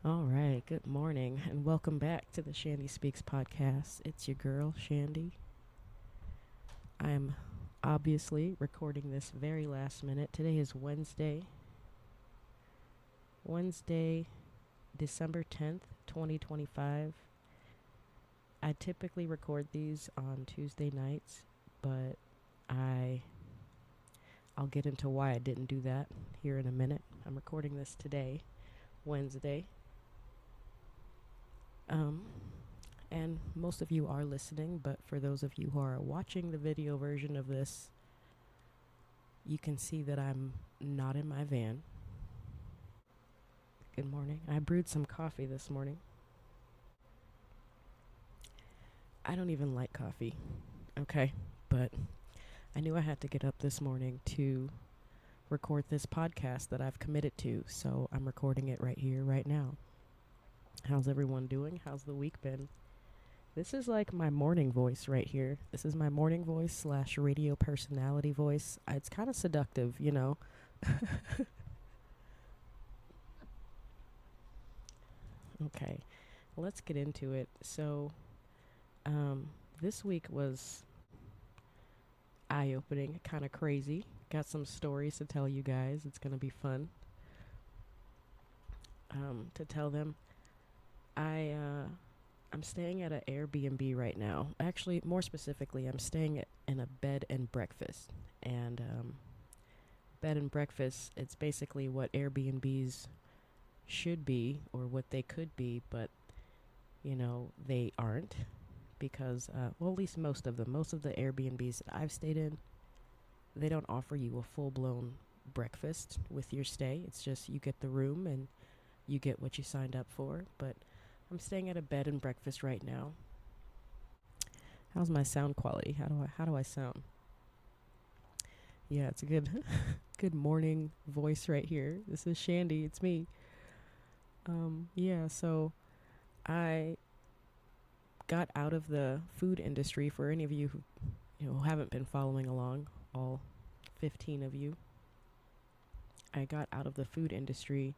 All right, good morning, and welcome back to the Chandie Speaks podcast. It's your girl, Chandie. I am obviously recording this very last minute. Today is Wednesday, December 10th, 2025. I typically record these on Tuesday nights, but I'll get into why I didn't do that here in a minute. I'm recording this today, Wednesday. And most of you are listening, but for those of you who are watching the video version of this, you can see that I'm not in my van. Good morning. I brewed some coffee this morning. I don't even like coffee, okay? But I knew I had to get up this morning to record this podcast that I've committed to, so I'm recording it right here, right now. How's everyone doing? How's the week been? This is like my morning voice right here. This is my morning voice / radio personality voice. It's kind of seductive, you know. Okay, let's get into it. So, this week was eye-opening, kind of crazy. Got some stories to tell you guys. It's going to be fun to tell them. I'm staying at an Airbnb right now. Actually, more specifically, I'm staying in a bed and breakfast. And bed and breakfast, it's basically what Airbnbs should be or what they could be, but, you know, they aren't because, well, at least most of them. Most of the Airbnbs that I've stayed in, they don't offer you a full-blown breakfast with your stay. It's just you get the room and you get what you signed up for, but I'm staying at a bed and breakfast right now. How's my sound quality? How do I sound? Yeah, it's a good good morning voice right here. This is Chandie, it's me. Yeah, so I got out of the food industry. For any of you who haven't been following along, all 15 of you. I got out of the food industry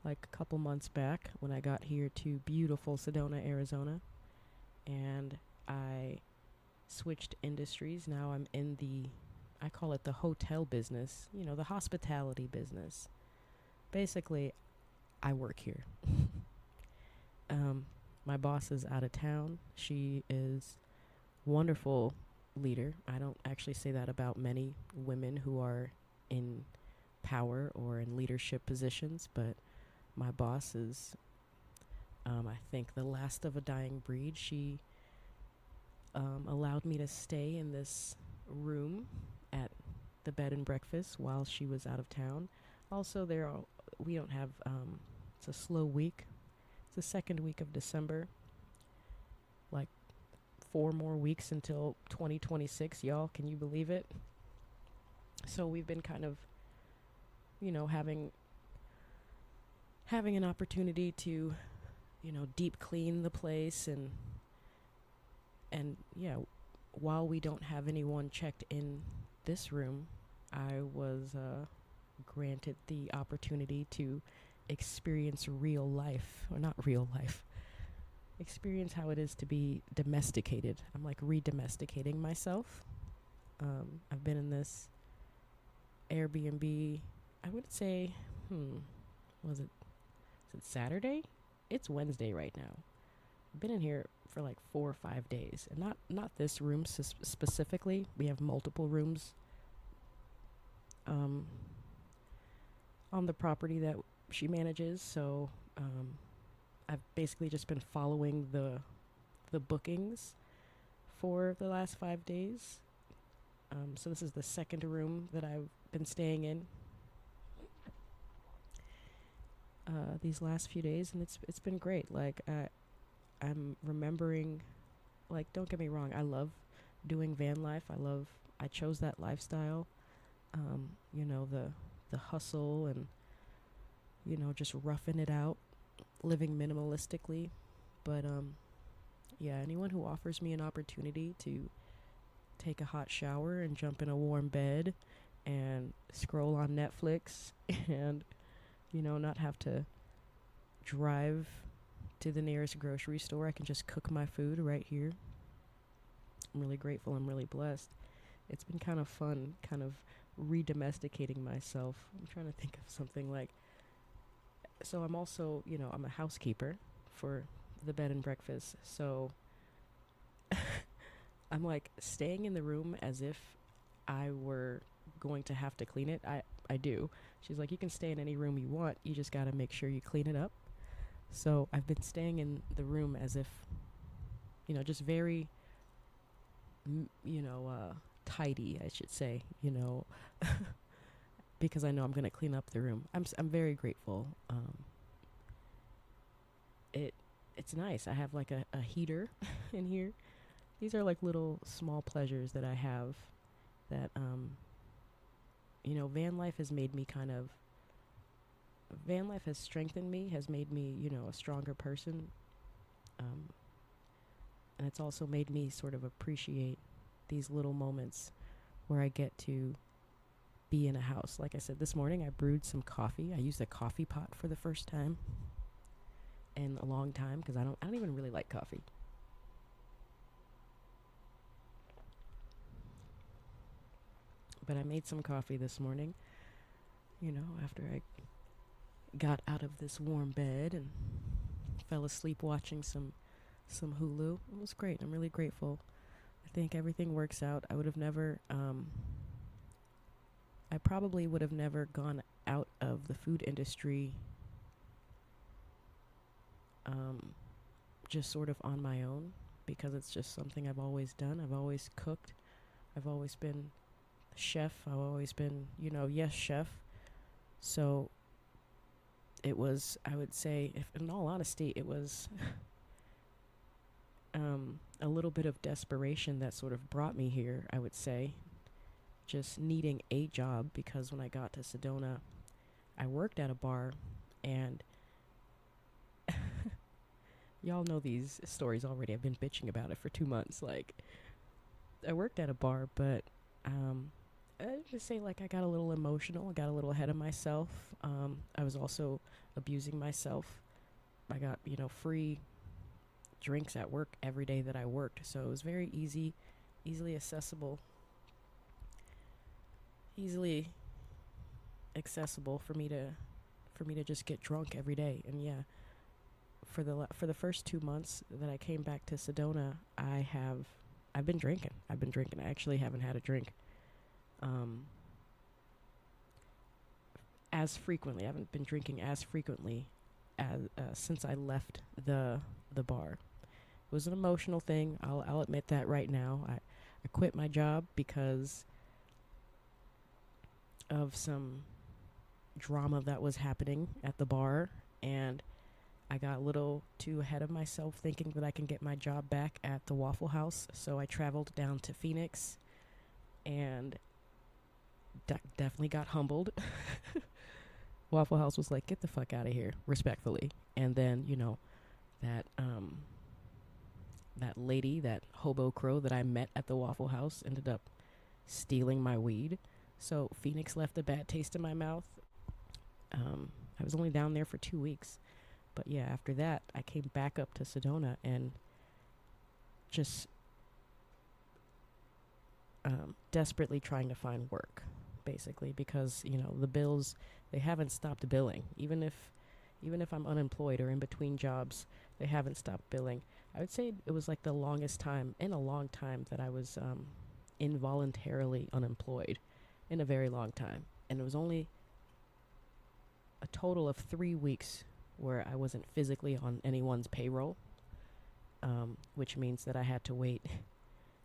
like a couple months back when I got here to beautiful Sedona, Arizona, and I switched industries. Now I'm in I call it the hotel business, the hospitality business. Basically, I work here. My boss is out of town. She is wonderful leader. I don't actually say that about many women who are in power or in leadership positions, but my boss is, I think, the last of a dying breed. She allowed me to stay in this room at the bed and breakfast while she was out of town. Also, we don't have, it's a slow week. It's the second week of December. Like 4 more weeks until 2026, y'all. Can you believe it? So we've been kind of, having an opportunity to, deep clean the place and yeah, while we don't have anyone checked in this room, I was granted the opportunity to experience real life, or not real life, experience how it is to be domesticated. I'm like re-domesticating myself. I've been in this Airbnb, I would say, is it Saturday? It's Wednesday right now. I've been in here for like 4 or 5 days, and not this room specifically. We have multiple rooms on the property that she manages, so I've basically just been following the bookings for the last 5 days. So this is the second room that I've been staying in these last few days, and it's been great. Like I'm remembering, like, don't get me wrong, I love doing van life. I chose that lifestyle. The hustle and just roughing it out, living minimalistically. But yeah, anyone who offers me an opportunity to take a hot shower and jump in a warm bed and scroll on Netflix and not have to drive to the nearest grocery store. I can just cook my food right here. I'm really grateful. I'm really blessed. It's been kind of fun, kind of re-domesticating myself. I'm trying to think of something like, so I'm also, I'm a housekeeper for the bed and breakfast. So I'm like staying in the room as if I were going to have to clean it. I do. She's like, you can stay in any room you want. You just got to make sure you clean it up. So I've been staying in the room as if, just very, tidy, I should say, because I know I'm going to clean up the room. I'm very grateful. It's nice. I have like a heater in here. These are like little small pleasures that I have that, van life has made me van life has strengthened me, has made me, a stronger person. And it's also made me sort of appreciate these little moments where I get to be in a house. Like I said, this morning I brewed some coffee. I used a coffee pot for the first time in a long time because I don't even really like coffee. But I made some coffee this morning, after I got out of this warm bed and fell asleep watching some Hulu. It was great. I'm really grateful. I think everything works out. I would have never, I probably would have never gone out of the food industry just sort of on my own, because it's just something I've always done. I've always cooked. I've always been chef. I've always been, yes, chef. So it was, I would say, if in all honesty, it was a little bit of desperation that sort of brought me here, I would say. Just needing a job, because when I got to Sedona, I worked at a bar, and y'all know these stories already. I've been bitching about it for 2 months. Like, I worked at a bar, but I just say, like, I got a little emotional. I got a little ahead of myself. I was also abusing myself. I got, free drinks at work every day that I worked. So it was very easily accessible for me to just get drunk every day. And yeah, for the first 2 months that I came back to Sedona, I've been drinking. I actually haven't had a drink as frequently. I haven't been drinking as frequently as since I left the bar. It was an emotional thing. I'll admit that right now. I quit my job because of some drama that was happening at the bar, and I got a little too ahead of myself thinking that I can get my job back at the Waffle House. So I traveled down to Phoenix and definitely got humbled. Waffle House was like, get the fuck out of here, respectfully. And then, that lady, that hobo crow that I met at the Waffle House ended up stealing my weed. So Phoenix left a bad taste in my mouth. I was only down there for 2 weeks. But yeah, after that, I came back up to Sedona and just desperately trying to find work, basically, because, the bills, they haven't stopped billing. Even if I'm unemployed or in between jobs, they haven't stopped billing. I would say it was like the longest time in a long time that I was involuntarily unemployed, in a very long time. And it was only a total of 3 weeks where I wasn't physically on anyone's payroll, which means that I had to wait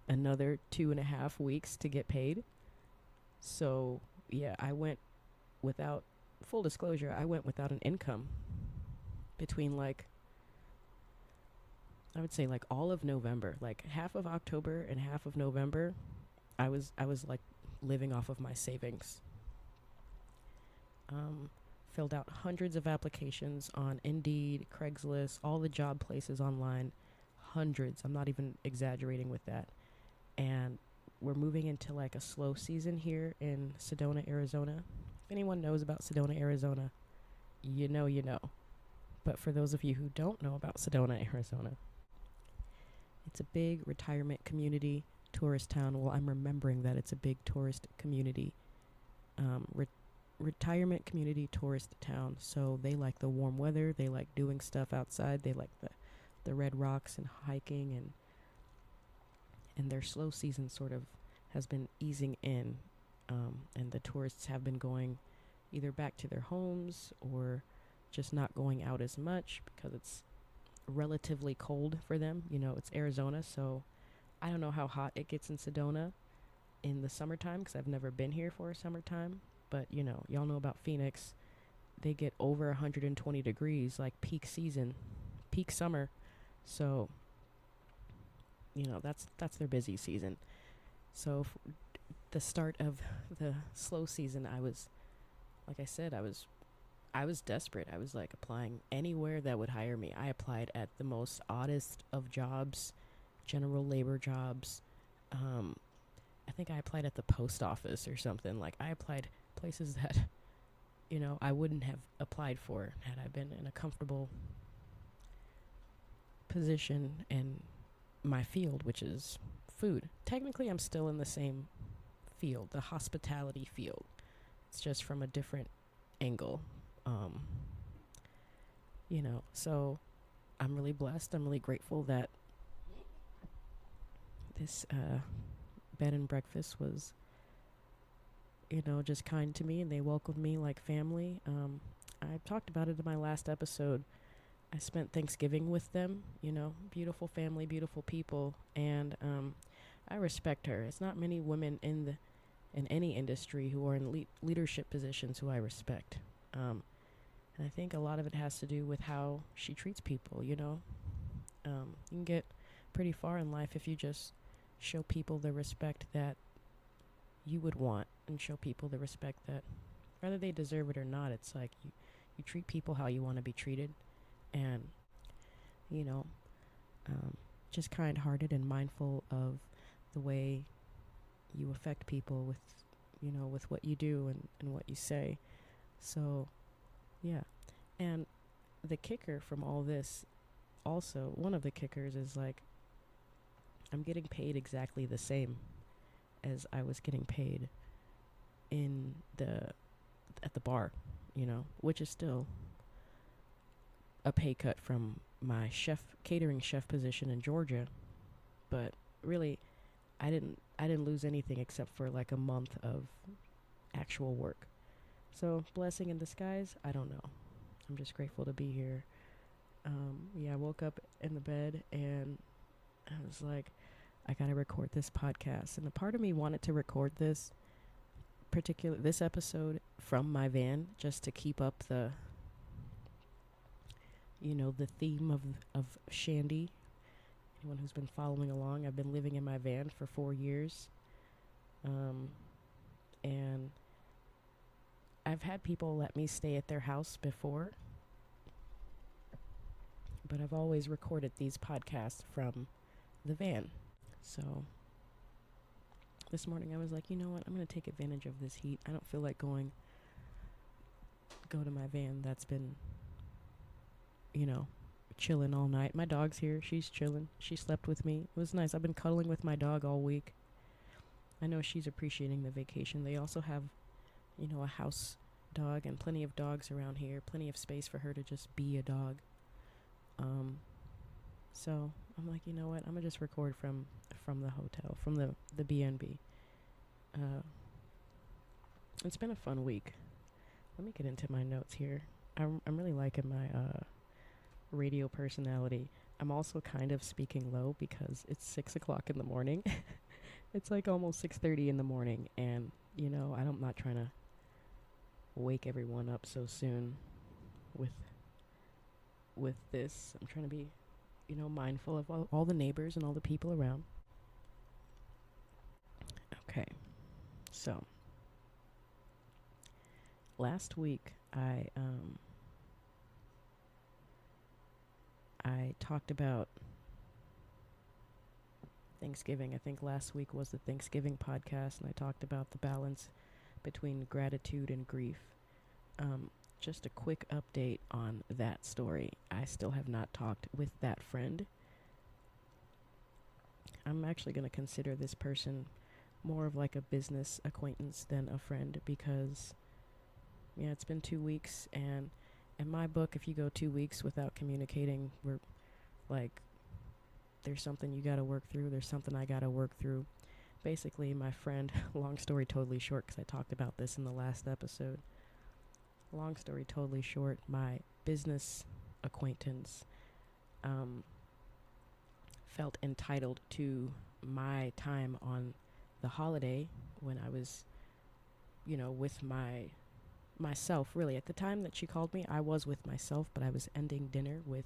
another 2.5 weeks to get paid. So yeah, I went without, full disclosure, I went without an income between I would say all of November, like half of October and half of November. I was like living off of my savings. Filled out hundreds of applications on Indeed, Craigslist, all the job places online, hundreds. I'm not even exaggerating with that. And we're moving into a slow season here in Sedona, Arizona. If anyone knows about Sedona, Arizona, you know. but for those of you who don't know about Sedona, Arizona, it's a big retirement community, tourist town. Well, I'm remembering that it's a big tourist community, retirement community tourist town. So they like the warm weather. They like doing stuff outside. They like the red rocks and hiking, and their slow season sort of has been easing in, and the tourists have been going either back to their homes or just not going out as much because it's relatively cold for them. You know, it's Arizona, so I don't know how hot it gets in Sedona in the summertime because I've never been here for a summertime. But, you know, y'all know about Phoenix. They get over 120 degrees, like peak season, peak summer. So, you know, that's their busy season. So the start of the slow season, I was, like I said, I was desperate. I was like applying anywhere that would hire me. I applied at the most oddest of jobs, general labor jobs. I think I applied at the post office or something. Like, I applied places that, you know, I wouldn't have applied for had I been in a comfortable position in my field, which is food. Technically, I'm still in the same field, the hospitality field. It's just from a different angle. You know, so I'm really blessed. I'm really grateful that this bed and breakfast was, you know, just kind to me, and they welcomed me like family. I talked about it in my last episode. I spent Thanksgiving with them, you know, beautiful family, beautiful people, and I respect her. It's not many women in any industry who are in leadership positions who I respect. And I think a lot of it has to do with how she treats people, you know. You can get pretty far in life if you just show people the respect that you would want, and show people the respect that, whether they deserve it or not, it's like you treat people how you want to be treated, and, you know, just kind-hearted and mindful of the way you affect people with, you know, with what you do and what you say. So, yeah. And the kicker from all this, also, one of the kickers is, like, I'm getting paid exactly the same as I was getting paid at the bar, you know, which is still a pay cut from my catering chef position in Georgia. But really, I didn't lose anything except for like a month of actual work. So, blessing in disguise, I don't know. I'm just grateful to be here. Yeah, I woke up in the bed and I was like, I gotta record this podcast. And a part of me wanted to record this episode from my van, just to keep up the, you know, the theme of Chandie. Anyone who's been following along, I've been living in my van for 4 years. And I've had people let me stay at their house before, but I've always recorded these podcasts from the van. So this morning I was like, you know what, I'm going to take advantage of this heat. I don't feel like go to my van that's been, you know, chilling all night. My dog's here. She's chilling. She slept with me. It was nice. I've been cuddling with my dog all week. I know she's appreciating the vacation. They also have, you know, a house dog and plenty of dogs around here. Plenty of space for her to just be a dog. So I'm like, you know what? I'm gonna just record from the hotel, from the B&B. It's been a fun week. Let me get into my notes here. I'm really liking my radio personality. I'm also kind of speaking low because it's 6 o'clock in the morning. It's like almost 6:30 in the morning, and you know, I'm not trying to wake everyone up so soon with this. I'm trying to be, you know, mindful of all the neighbors and all the people around. Okay, so last week I talked about Thanksgiving. I think last week was the Thanksgiving podcast, and I talked about the balance between gratitude and grief. just a quick update on that story. I still have not talked with that friend. I'm actually going to consider this person more of like a business acquaintance than a friend, because, yeah, it's been 2 weeks, and in my book, if you go 2 weeks without communicating, we're like, there's something you got to work through. There's something I got to work through. Basically, my friend, long story totally short, because I talked about this in the last episode. Long story totally short, my business acquaintance felt entitled to my time on the holiday when I was, with myself, really. At the time that she called me, I was with myself, but I was ending dinner with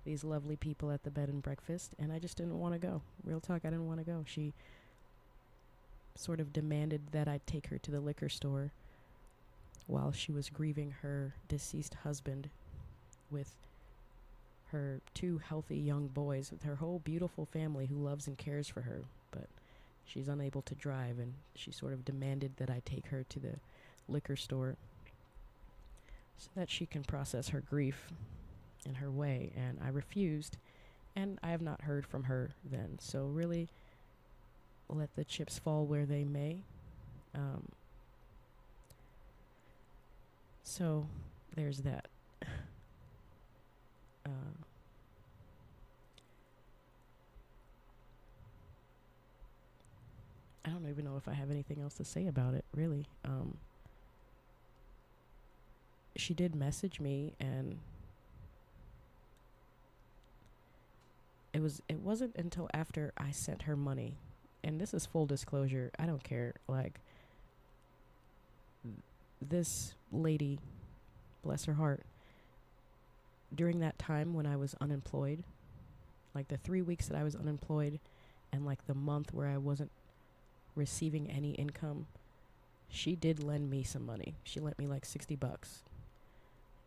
these lovely people at the bed and breakfast, and I just didn't want to go. Real talk, I didn't want to go. She sort of demanded that I take her to the liquor store while she was grieving her deceased husband with her 2 healthy young boys, with her whole beautiful family who loves and cares for her, but she's unable to drive, and she sort of demanded that I take her to the liquor store so that she can process her grief in her way, and I refused, and I have not heard from her then. So really, let the chips fall where they may. So there's that. I don't even know if I have anything else to say about it, really. She did message me, and it wasn't until after I sent her money, and this is full disclosure, I don't care, like, this lady, bless her heart, during that time when I was unemployed, like the 3 weeks that I was unemployed, and like the month where I wasn't receiving any income, she did lend me some money. She lent me like $60,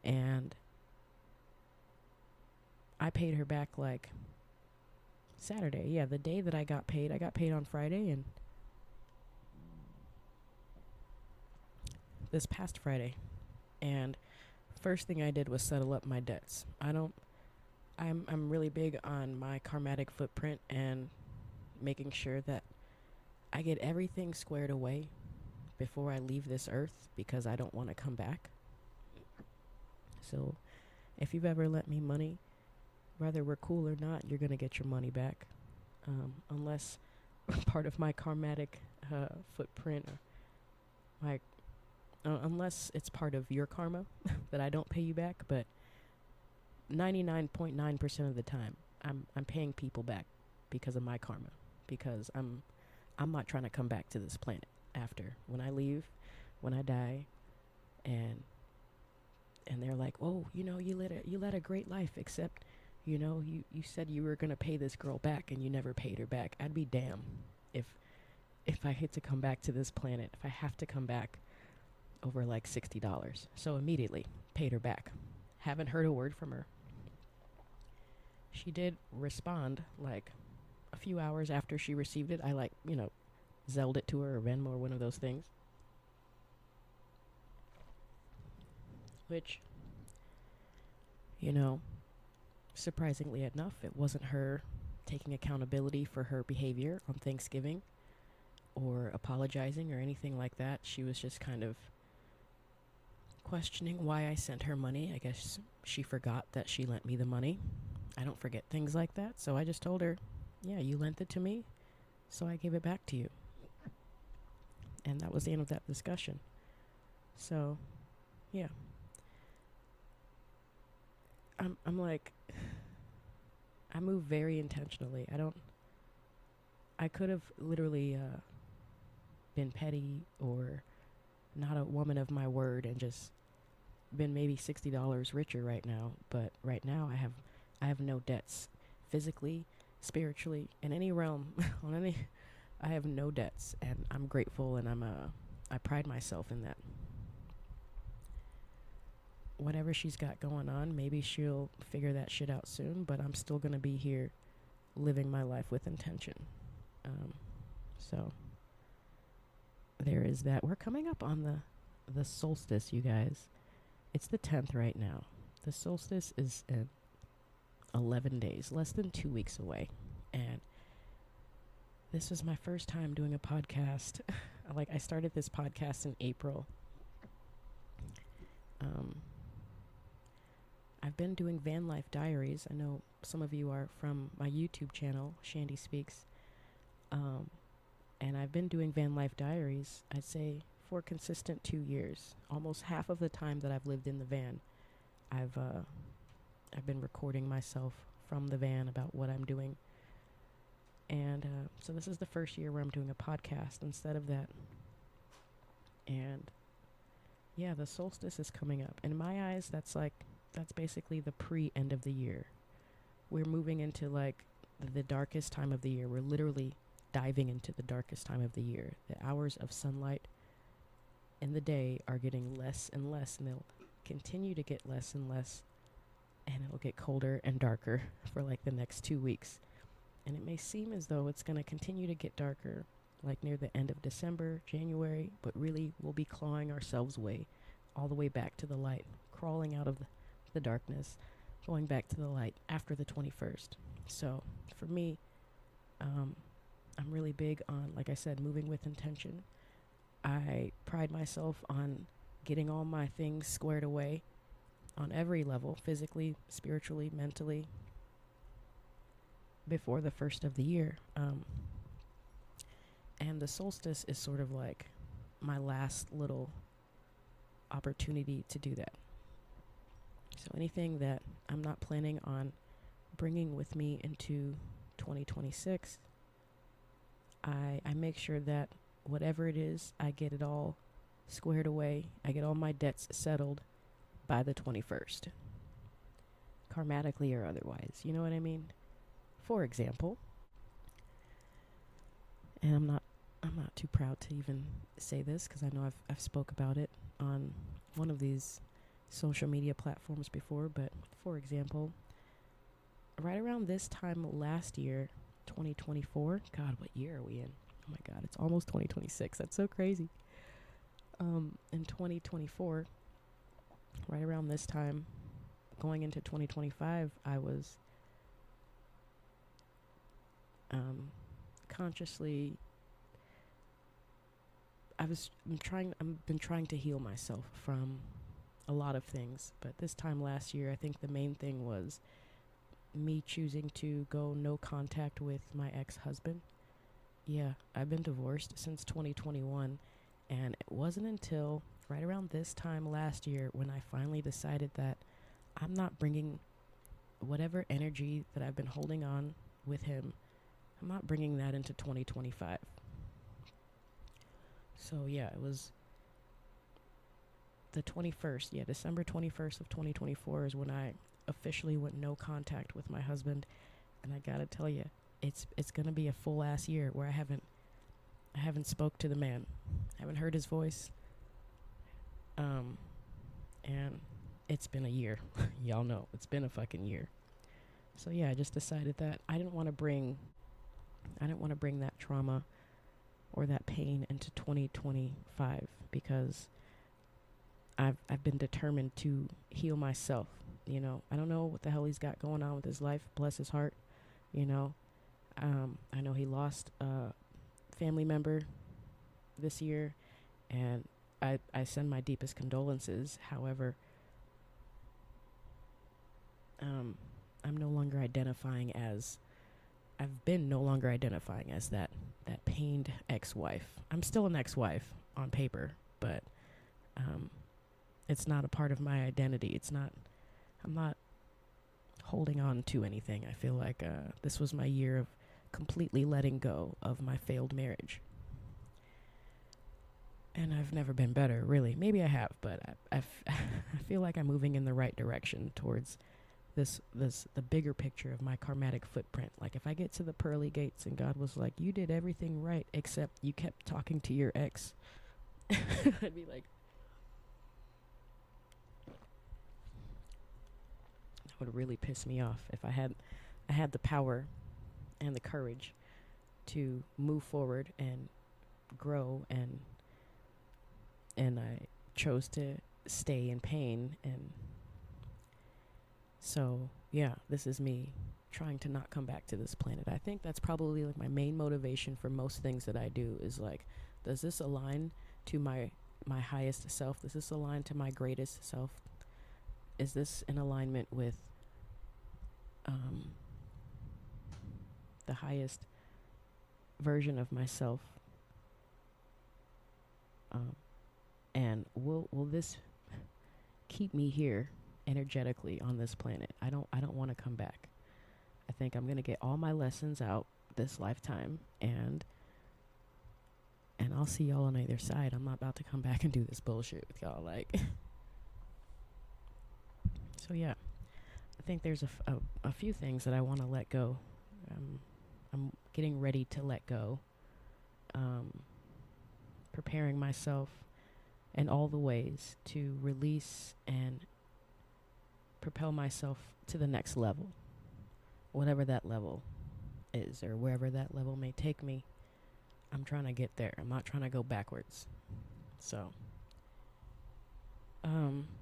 and I paid her back like Saturday. Yeah, the day that I got paid on Friday, and this past Friday. And first thing I did was settle up my debts. I'm really big on my karmatic footprint and making sure that I get everything squared away before I leave this earth, because I don't want to come back. So if you've ever lent me money, whether we're cool or not, you're going to get your money back. Unless part of my karmatic footprint, or unless it's part of your karma that I don't pay you back. But 99.9% of the time, I'm paying people back because of my karma, because I'm not trying to come back to this planet after, when I leave, when I die, and they're like, oh, you led a great life, except, you said you were going to pay this girl back and you never paid her back. I'd be damned if I hit to come back to this planet, if I have to come back over like $60. So immediately paid her back. Haven't heard a word from her. She did respond like a few hours after she received it. I Zelled it to her, or Venmo, or one of those things. Which, surprisingly enough, it wasn't her taking accountability for her behavior on Thanksgiving or apologizing or anything like that. She was just kind of questioning why I sent her money. I guess she forgot that she lent me the money. I don't forget things like that. So I just told her, yeah, you lent it to me, so I gave it back to you. And that was the end of that discussion. So, yeah. I'm like, I move very intentionally. I could have literally been petty or not a woman of my word and just been maybe $60 richer right now. But right now I have no debts, physically, spiritually, in any realm, I have no debts, and I'm grateful, and I pride myself in that. Whatever she's got going on, maybe she'll figure that shit out soon, but I'm still going to be here living my life with intention. So there is that. We're coming up on the solstice, you guys. It's the 10th right now. The solstice is in 11 days, less than 2 weeks away. And this was my first time doing a podcast. Like, I started this podcast in April. I've been doing Vanlife diaries. I know some of you are from my YouTube channel, Chandie Speaks. And I've been doing Vanlife diaries, I'd say, for a consistent 2 years. Almost half of the time that I've lived in the van, I've been recording myself from the van about what I'm doing. And so this is the first year where I'm doing a podcast instead of that. And yeah, the solstice is coming up. In my eyes, that's basically the pre-end of the year. We're moving into like the darkest time of the year. We're literally diving into the darkest time of the year. The hours of sunlight in the day are getting less and less, and they'll continue to get less and less, and it'll get colder and darker for like the next 2 weeks. And it may seem as though it's going to continue to get darker like near the end of December, January, but really we'll be clawing ourselves all the way back to the light, crawling out of the darkness, going back to the light after the 21st. So for me, I'm really big on, like I said, moving with intention. I pride myself on getting all my things squared away on every level, physically, spiritually, mentally, before the first of the year. And the solstice is sort of like my last little opportunity to do that. So anything that I'm not planning on bringing with me into 2026, I make sure that whatever it is, I get it all squared away. I get all my debts settled by the 21st, karmatically or otherwise. You know what I mean? For example, and I'm not too proud to even say this because I know I've spoke about it on one of these social media platforms before, but for example, right around this time last year, 2024, God, what year are we in? Oh my God, it's almost 2026. That's so crazy. In 2024, right around this time, going into 2025, I was consciously, I've been trying to heal myself from a lot of things, but this time last year, I think the main thing was me choosing to go no contact with my ex-husband. Yeah, I've been divorced since 2021, and it wasn't until right around this time last year when I finally decided that I'm not bringing whatever energy that I've been holding on with him, I'm not bringing that into 2025. So yeah, it was the 21st, December 21st of 2024 is when I officially went no contact with my husband. And I gotta tell you, it's gonna be a full ass year where I haven't spoke to the man, haven't heard his voice, and it's been a year. Y'all know it's been a fucking year. So yeah, I just decided that I didn't want to bring that trauma or that pain into 2025 because I've been determined to heal myself. You know, I don't know what the hell he's got going on with his life. Bless his heart. You know, I know he lost a family member this year, and I send my deepest condolences. However, I've been no longer identifying as that pained ex-wife. I'm still an ex-wife on paper, but it's not a part of my identity. I'm not holding on to anything. I feel like this was my year of completely letting go of my failed marriage. And I've never been better, really. Maybe I have, but I feel like I'm moving in the right direction towards the bigger picture of my karmatic footprint. Like if I get to the pearly gates and God was like, you did everything right except you kept talking to your ex, I'd be like, that would really piss me off. If I had the power and the courage to move forward and grow, and I chose to stay in pain. And so, yeah, this is me trying to not come back to this planet. I think that's probably like my main motivation for most things that I do is like, does this align to my highest self? Does this align to my greatest self? Is this in alignment with the highest version of myself? And will this keep me here energetically on this planet? I don't want to come back. I think I'm gonna get all my lessons out this lifetime, and I'll see y'all on either side. I'm not about to come back and do this bullshit with y'all, like. So yeah, I think there's a few things that I want to let go. I'm getting ready to let go. Preparing myself in all the ways to release and propel myself to the next level, whatever that level is, or wherever that level may take me. I'm trying to get there. I'm not trying to go backwards. So,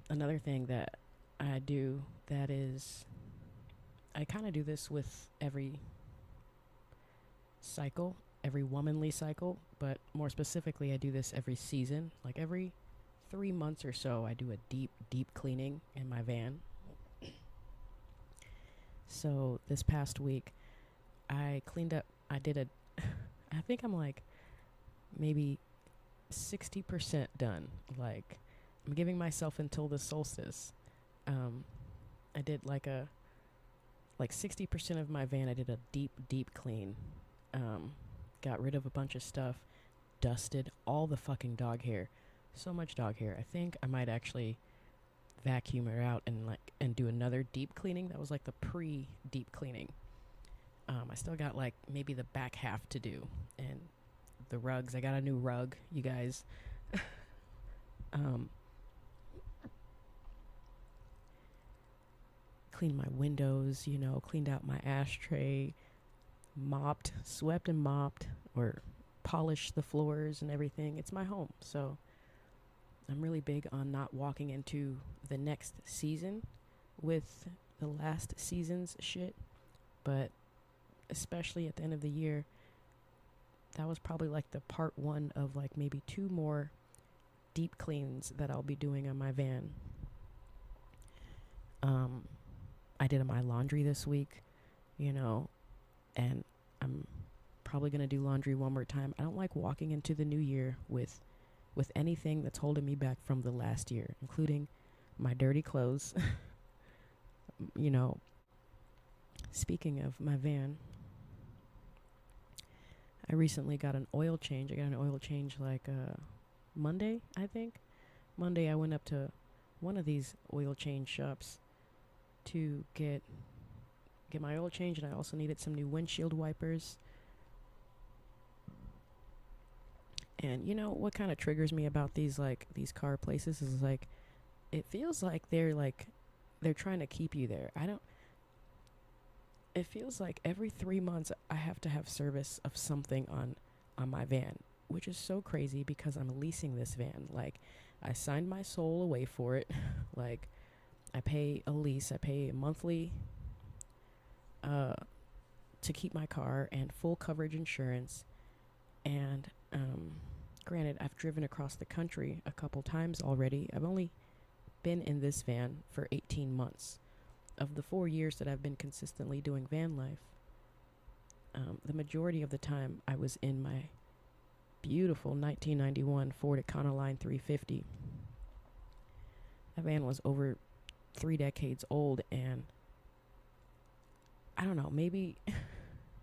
another thing that I do that is, I kind of do this with every cycle, every womanly cycle, but more specifically, I do this every season. Like every 3 months or so, I do a deep cleaning in my van. So this past week, I cleaned up, I think I'm like maybe 60% done. Like, I'm giving myself until the solstice. I did like 60% of my van, I did a deep clean. Got rid of a bunch of stuff, dusted all the fucking dog hair. So much dog hair. I think I might actually vacuum it out and do another deep cleaning. That was like the pre-deep cleaning. I still got like maybe the back half to do, and the rugs. I got a new rug, you guys. Cleaned my windows, cleaned out my ashtray, swept and mopped, or polished the floors and everything. It's my home, so I'm really big on not walking into the next season with the last season's shit, but especially at the end of the year, that was probably like the part one of like maybe 2 more deep cleans that I'll be doing on my van. I did my laundry this week, and I'm probably going to do laundry one more time. I don't like walking into the new year with anything that's holding me back from the last year, including my dirty clothes. Speaking of my van, I recently got an oil change. I got an oil change like Monday, I think. Monday I went up to one of these oil change shops to get my oil change, and I also needed some new windshield wipers. And what kind of triggers me about these car places is like, it feels like they're trying to keep you there. It feels like every 3 months I have to have service of something on my van, which is so crazy because I'm leasing this van. Like, I signed my soul away for it. Like, I pay a lease, I pay monthly to keep my car, and full coverage insurance. And granted, I've driven across the country a couple times already. I've only been in this van for 18 months. Of the 4 years that I've been consistently doing van life, the majority of the time I was in my beautiful 1991 Ford Econoline 350. That van was over 3 decades old, and I don't know, maybe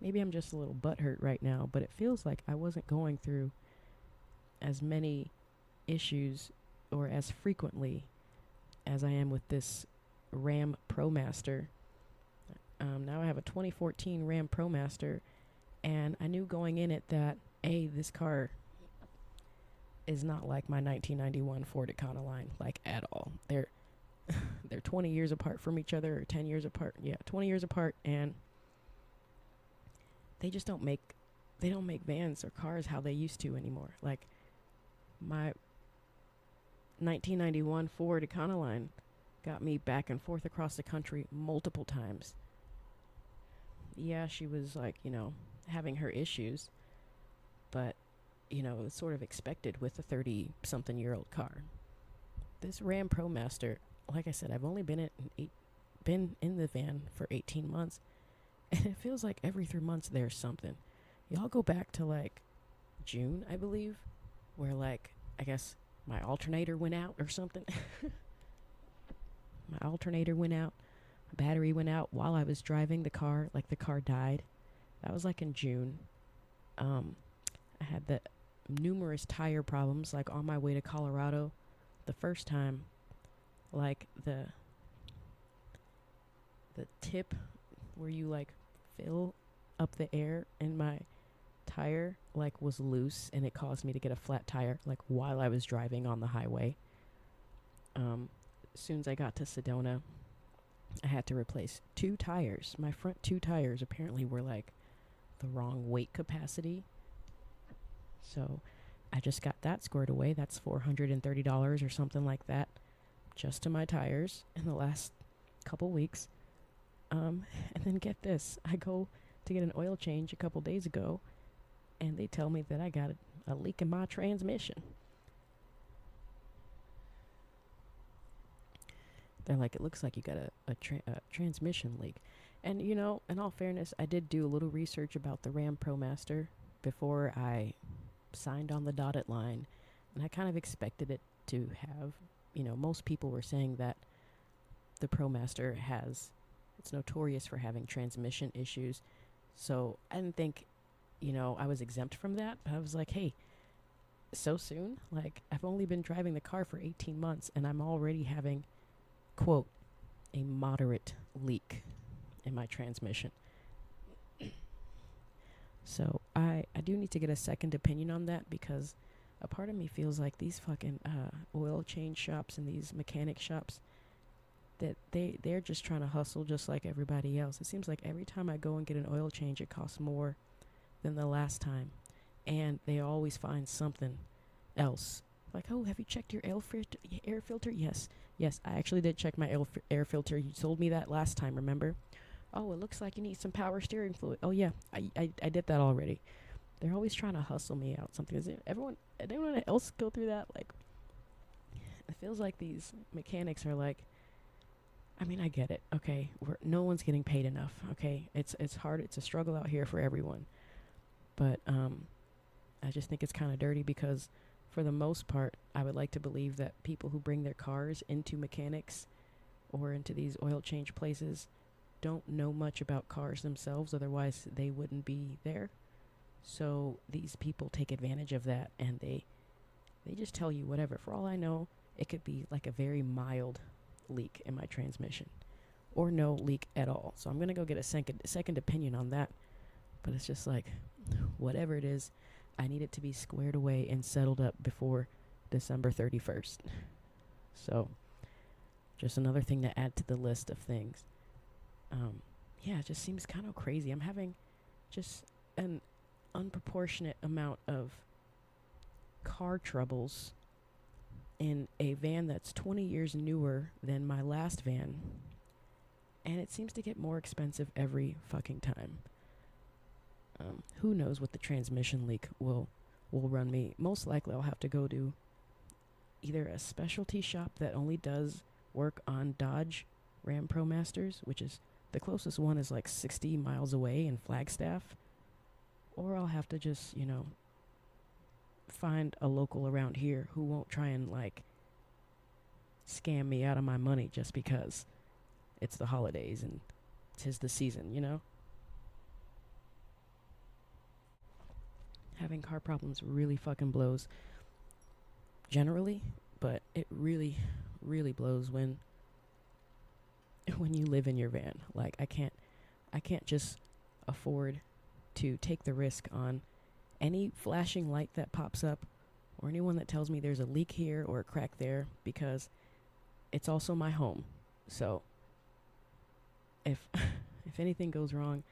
I'm just a little butthurt right now, but it feels like I wasn't going through as many issues or as frequently as I am with this Ram ProMaster. Now I have a 2014 Ram ProMaster, and I knew going in it that this car is not like my 1991 Ford Econoline, like at all. They're 20 years apart from each other, or 10 years apart. Yeah, 20 years apart, and they just don't make vans or cars how they used to anymore. Like, 1991 Ford Econoline got me back and forth across the country multiple times. Yeah, she was like, having her issues, but, it's sort of expected with a 30-something-year-old car. This Ram ProMaster, like I said, I've only been in the van for 18 months, and it feels like every 3 months there's something. Y'all go back to, like, June, I believe, where, like, I guess my alternator went out or something. My alternator went out. My battery went out while I was driving the car. Like, the car died. That was, like, in June. I had the numerous tire problems, like, on my way to Colorado. The first time, like, the tip where you, like, fill up the air in my tire, like, was loose, and it caused me to get a flat tire, like, while I was driving on the highway. As soon as I got to Sedona, I had to replace 2 tires. My front 2 tires apparently were, like, the wrong weight capacity. So I just got that squared away. That's $430 or something like that, just to my tires in the last couple weeks. And then get this. I go to get an oil change a couple days ago, and they tell me that I got a leak in my transmission. They're like, it looks like you got a transmission leak. And, in all fairness, I did do a little research about the Ram ProMaster before I signed on the dotted line. And I kind of expected it to have, most people were saying that the ProMaster it's notorious for having transmission issues. So I didn't think, I was exempt from that. But I was like, hey, so soon? Like, I've only been driving the car for 18 months, and I'm already having, quote, a moderate leak in my transmission. So I do need to get a second opinion on that, because a part of me feels like these fucking oil change shops and these mechanic shops, that they're just trying to hustle just like everybody else. It seems like every time I go and get an oil change, it costs more than the last time, and they always find something else. Like, oh, have you checked your air filter? Yes, I actually did check my air filter. You told me that last time, remember? Oh, it looks like you need some power steering fluid. Oh, yeah, I did that already. They're always trying to hustle me out something. Does everyone else go through that? Like, it feels like these mechanics are like, I mean, I get it, okay? No one's getting paid enough, okay? It's hard. It's a struggle out here for everyone. But I just think it's kind of dirty, because for the most part, I would like to believe that people who bring their cars into mechanics or into these oil change places don't know much about cars themselves. Otherwise, they wouldn't be there. So these people take advantage of that, and they just tell you whatever. For all I know, it could be like a very mild leak in my transmission, or no leak at all. So I'm going to go get a second opinion on that. But it's just like, whatever it is, I need it to be squared away and settled up before December 31st. So, just another thing to add to the list of things. Yeah, it just seems kind of crazy. I'm having just an unproportionate amount of car troubles in a van that's 20 years newer than my last van. And it seems to get more expensive every fucking time. Who knows what the transmission leak will run me. Most likely I'll have to go to either a specialty shop that only does work on Dodge Ram ProMasters, which is the closest one is like 60 miles away in Flagstaff, or I'll have to just, find a local around here who won't try and like scam me out of my money just because it's the holidays and 'tis the season, Having car problems really fucking blows generally, but it really, really blows when you live in your van. Like, I can't just afford to take the risk on any flashing light that pops up, or anyone that tells me there's a leak here or a crack there, because it's also my home. So if anything goes wrong,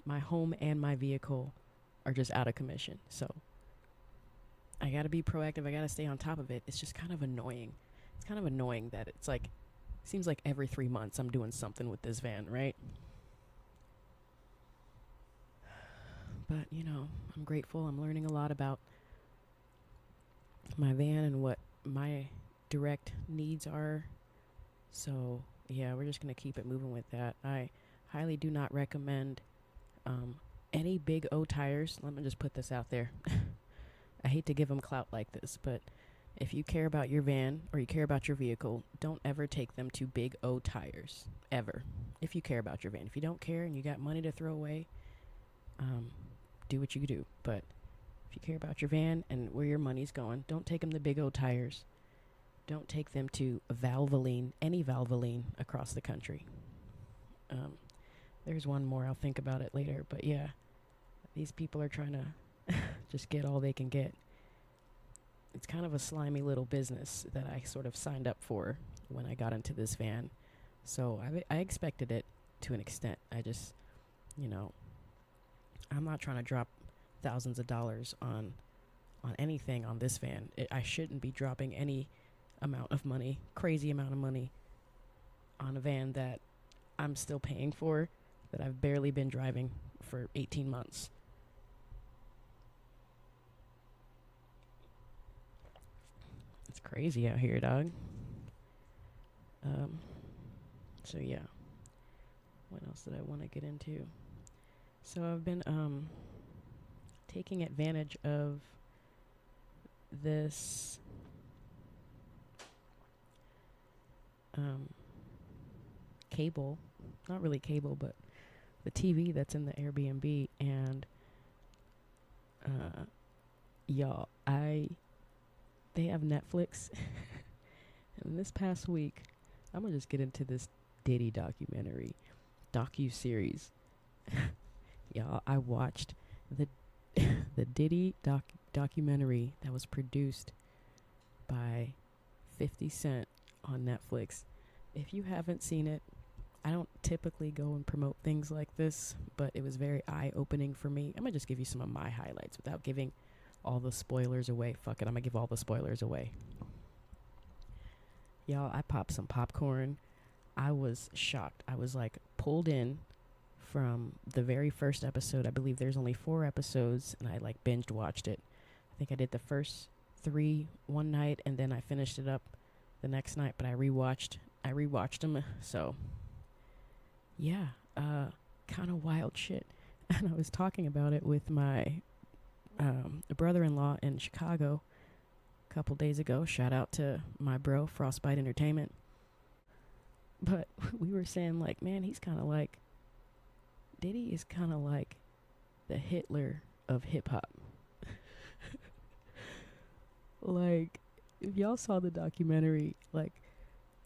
my home and my vehicle are just out of commission. So I gotta be proactive. I gotta stay on top of it. It's just kind of annoying. It's kind of annoying that it's like, seems like every 3 months I'm doing something with this van, right? But, you know, I'm grateful. I'm learning a lot about my van and what my direct needs are. So, yeah, we're just going to keep it moving with that. I highly do not recommend any big O tires. Let me just put this out there. I hate to give them clout like this, but if you care about your van or you care about your vehicle, don't ever take them to big O tires. Ever. If you care about your van. If you don't care and you got money to throw away, do what you do. But if you care about your van and where your money's going, don't take them to big O tires. Don't take them to Valvoline, any Valvoline across the country. There's one more. I'll think about it later. But yeah, these people are trying to just get all they can get. It's kind of a slimy little business that I sort of signed up for when I got into this van. So I expected it to an extent. I just, you know, I'm not trying to drop thousands of dollars on anything on this van. I shouldn't be dropping any amount of money, crazy amount of money, on a van that I'm still paying for, that I've barely been driving for 18 months. It's crazy out here, dog. So yeah. What else did I want to get into? So I've been taking advantage of this cable, not really cable, but the TV that's in the Airbnb, and y'all, they have Netflix. And this past week, I'm gonna just get into this Diddy docu-series. Y'all, I watched the Diddy documentary that was produced by 50 Cent on Netflix. If you haven't seen it, I don't typically go and promote things like this, but it was very eye-opening for me. I'm gonna just give you some of my highlights without giving all the spoilers away. Fuck it, I'm gonna give all the spoilers away. Y'all, I popped some popcorn. I was shocked. I was like pulled in from the very first episode. I believe there's only 4 episodes, and I like binged watched it. I think I did the first 3 one night, and then I finished it up the next night, but I rewatched them. So yeah, kind of wild shit. And I was talking about it with my brother-in-law in Chicago a couple days ago. Shout out to my bro, Frostbite Entertainment. But we were saying, like, man, he's kind of like, Diddy is kind of like the Hitler of hip-hop. Like, if y'all saw the documentary, like,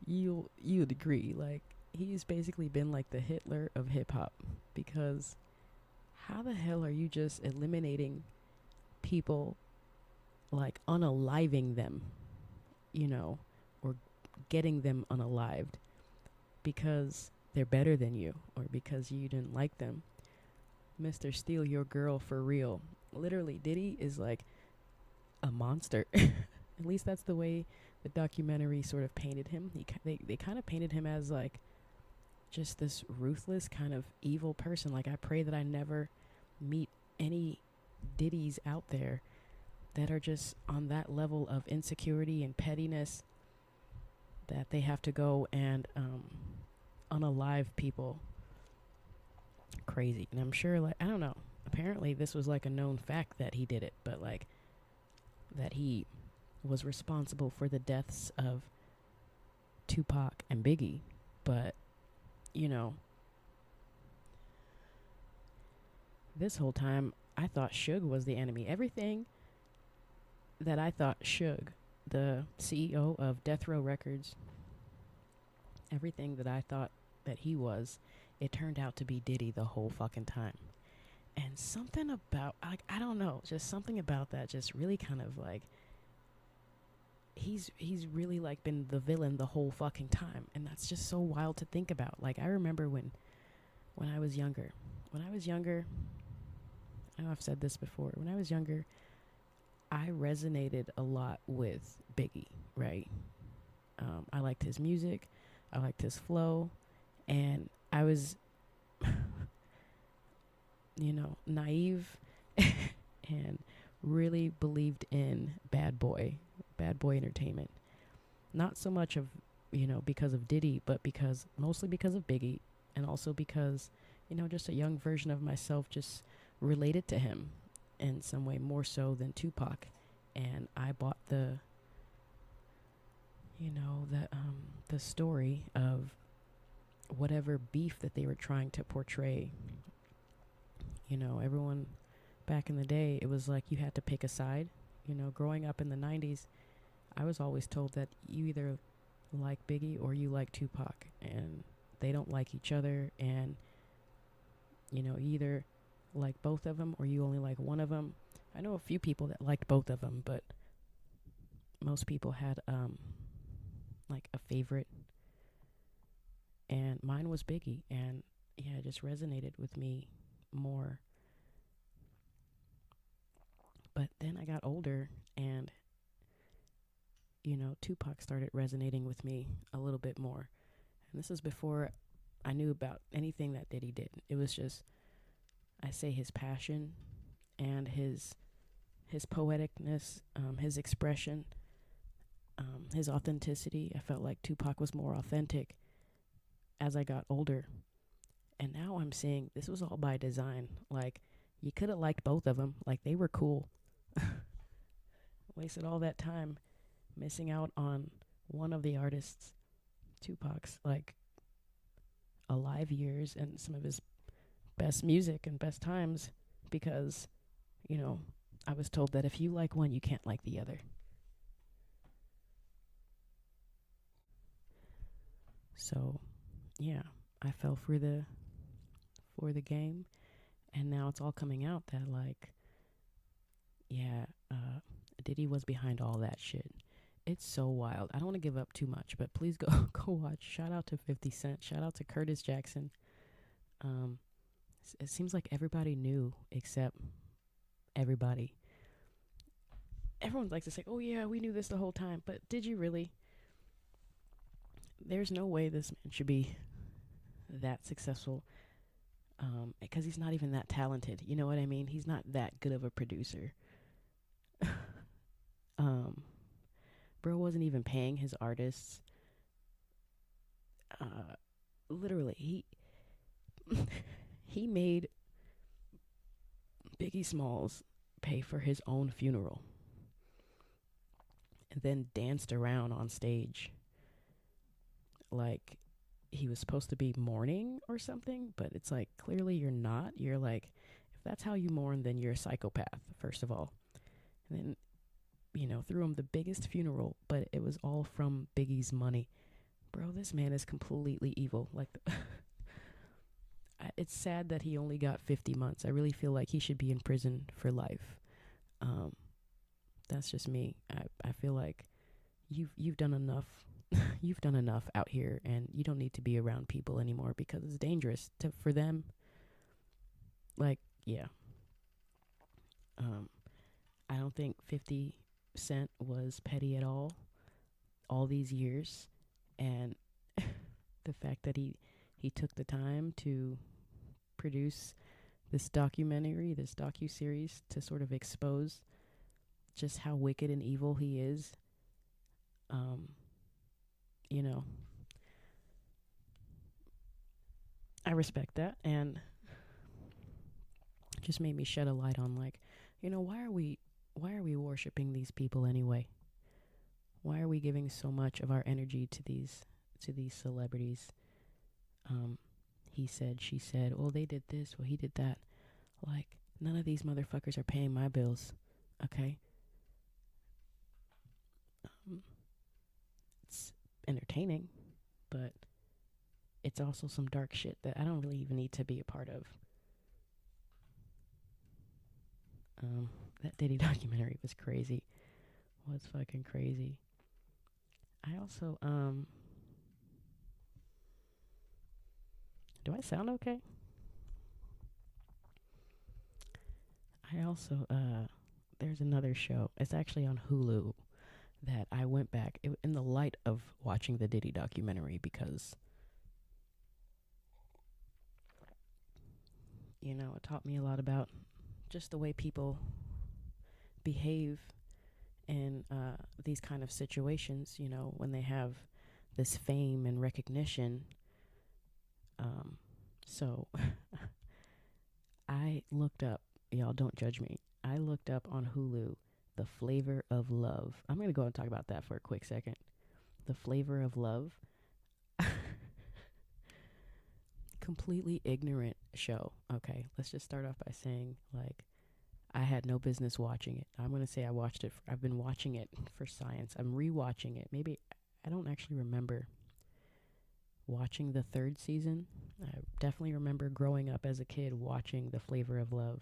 you'd agree. Like, he's basically been like the Hitler of hip-hop, because how the hell are you just eliminating people, like unaliving them, you know, or getting them unalived because they're better than you or because you didn't like them? Mr. Steal Your Girl for real. Literally, Diddy is like a monster. At least that's the way the documentary sort of painted him. They kind of painted him as like just this ruthless kind of evil person. Like, I pray that I never meet any Diddies out there that are just on that level of insecurity and pettiness that they have to go and unalive people. Crazy. And I'm sure, like, I don't know, apparently this was like a known fact that he did it, but like that he was responsible for the deaths of Tupac and Biggie. But, you know, this whole time I thought Suge was the enemy. Everything that I thought Suge, the CEO of Death Row Records, everything that I thought that he was, it turned out to be Diddy the whole fucking time. And something about, like, I don't know, just something about that just really kind of like, he's really like been the villain the whole fucking time. And that's just so wild to think about. Like, I remember when I was younger, I know I've said this before, when I was younger, I resonated a lot with Biggie, right? I liked his music, I liked his flow, and I was, naive and really believed in Bad Boy Entertainment. Not so much of, because of Diddy, but mostly because of Biggie, and also because, just a young version of myself just related to him in some way more so than Tupac. And I bought the story of whatever beef that they were trying to portray. Everyone back in the day, it was like you had to pick a side. Growing up in the 90s, I was always told that you either like Biggie or you like Tupac, and they don't like each other, and you either like both of them or you only like one of them. I know a few people that liked both of them, but most people had like a favorite, and mine was Biggie, and yeah, it just resonated with me more. But then I got older, and Tupac started resonating with me a little bit more. And this is before I knew about anything that Diddy did. It was just, I say, his passion and his poeticness, his expression, his authenticity. I felt like Tupac was more authentic as I got older. And now I'm seeing this was all by design. Like, you could have liked both of them. Like, they were cool. Wasted all that time missing out on one of the artists, Tupac's, like, alive years and some of his best music and best times because, I was told that if you like one, you can't like the other. So, yeah, I fell for the game, and now it's all coming out that, like, yeah, Diddy was behind all that shit. It's so wild. I don't want to give up too much, but please go watch. Shout out to 50 Cent. Shout out to Curtis Jackson. It seems like everybody knew except everybody. Everyone likes to say, oh yeah, we knew this the whole time, but did you really? There's no way this man should be that successful, because he's not even that talented. You know what I mean? He's not that good of a producer. Bro wasn't even paying his artists. Literally, he made Biggie Smalls pay for his own funeral and then danced around on stage like he was supposed to be mourning or something, but it's like, clearly you're not. You're like, if that's how you mourn, then you're a psychopath, first of all. And then, threw him the biggest funeral, but it was all from Biggie's money. Bro, this man is completely evil. Like, it's sad that he only got 50 months. I really feel like he should be in prison for life. That's just me. I feel like you've done enough. You've done enough out here, and you don't need to be around people anymore because it's dangerous for them. Like, yeah. I don't think 50 Cent was petty at all these years, and the fact that he took the time to produce this documentary, this docu-series, to sort of expose just how wicked and evil he is. I respect that, and it just made me shed a light on, like, why are we worshiping these people anyway? Why are we giving so much of our energy to these celebrities? He said, she said, well, they did this, well, he did that. Like, none of these motherfuckers are paying my bills, okay? It's entertaining, but it's also some dark shit that I don't really even need to be a part of. That Diddy documentary was crazy. Was fucking crazy. I also, do I sound okay? I also, there's another show. It's actually on Hulu that I went back in the light of watching the Diddy documentary because, you know, it taught me a lot about just the way people behave in these kind of situations, you know, when they have this fame and recognition. So I looked up, y'all don't judge me, I looked up on Hulu The Flavor of Love. I'm going to go and talk about that for a quick second. The Flavor of Love. Completely ignorant show. Okay, let's just start off by saying, like, I had no business watching it. I'm going to say I watched it. I've been watching it for science. I'm rewatching it. Maybe I don't actually remember watching the third season. I definitely remember growing up as a kid watching The Flavor of Love.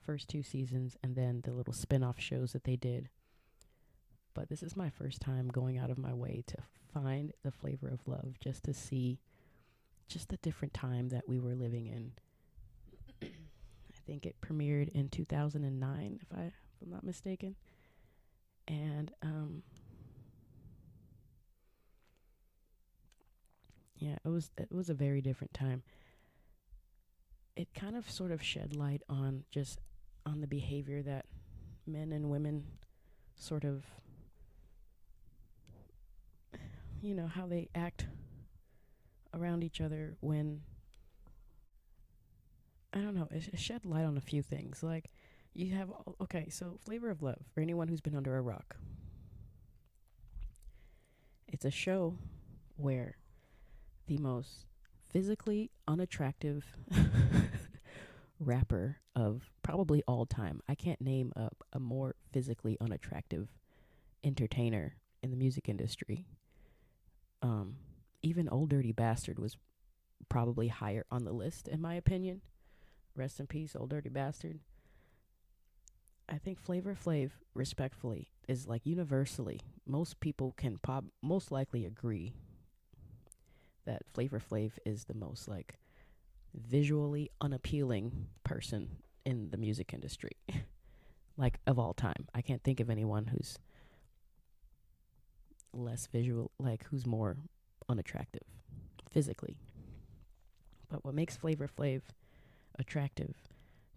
First 2 seasons and then the little spin-off shows that they did. But this is my first time going out of my way to find The Flavor of Love just to see just the different time that we were living in. I think it premiered in 2009, if I'm not mistaken. And yeah, it was a very different time. It kind of sort of shed light on the behavior that men and women sort of, you know, how they act around each other when, I don't know, it shed light on a few things. Like, you have, okay, so Flavor of Love, for anyone who's been under a rock, it's a show where the most physically unattractive rapper of probably all time, I can't name a more physically unattractive entertainer in the music industry. Even 𝗙𝗪𝗪𝗀𝗀 was probably higher on the list, in my opinion. Rest in peace, 𝗙𝗪𝗪𝗀𝗀. I think Flavor Flav, respectfully, is like universally, most people can most likely agree that Flavor Flav is the most like visually unappealing person in the music industry, like of all time. I can't think of anyone who's less visual, like who's more unattractive physically. But what makes Flavor Flav attractive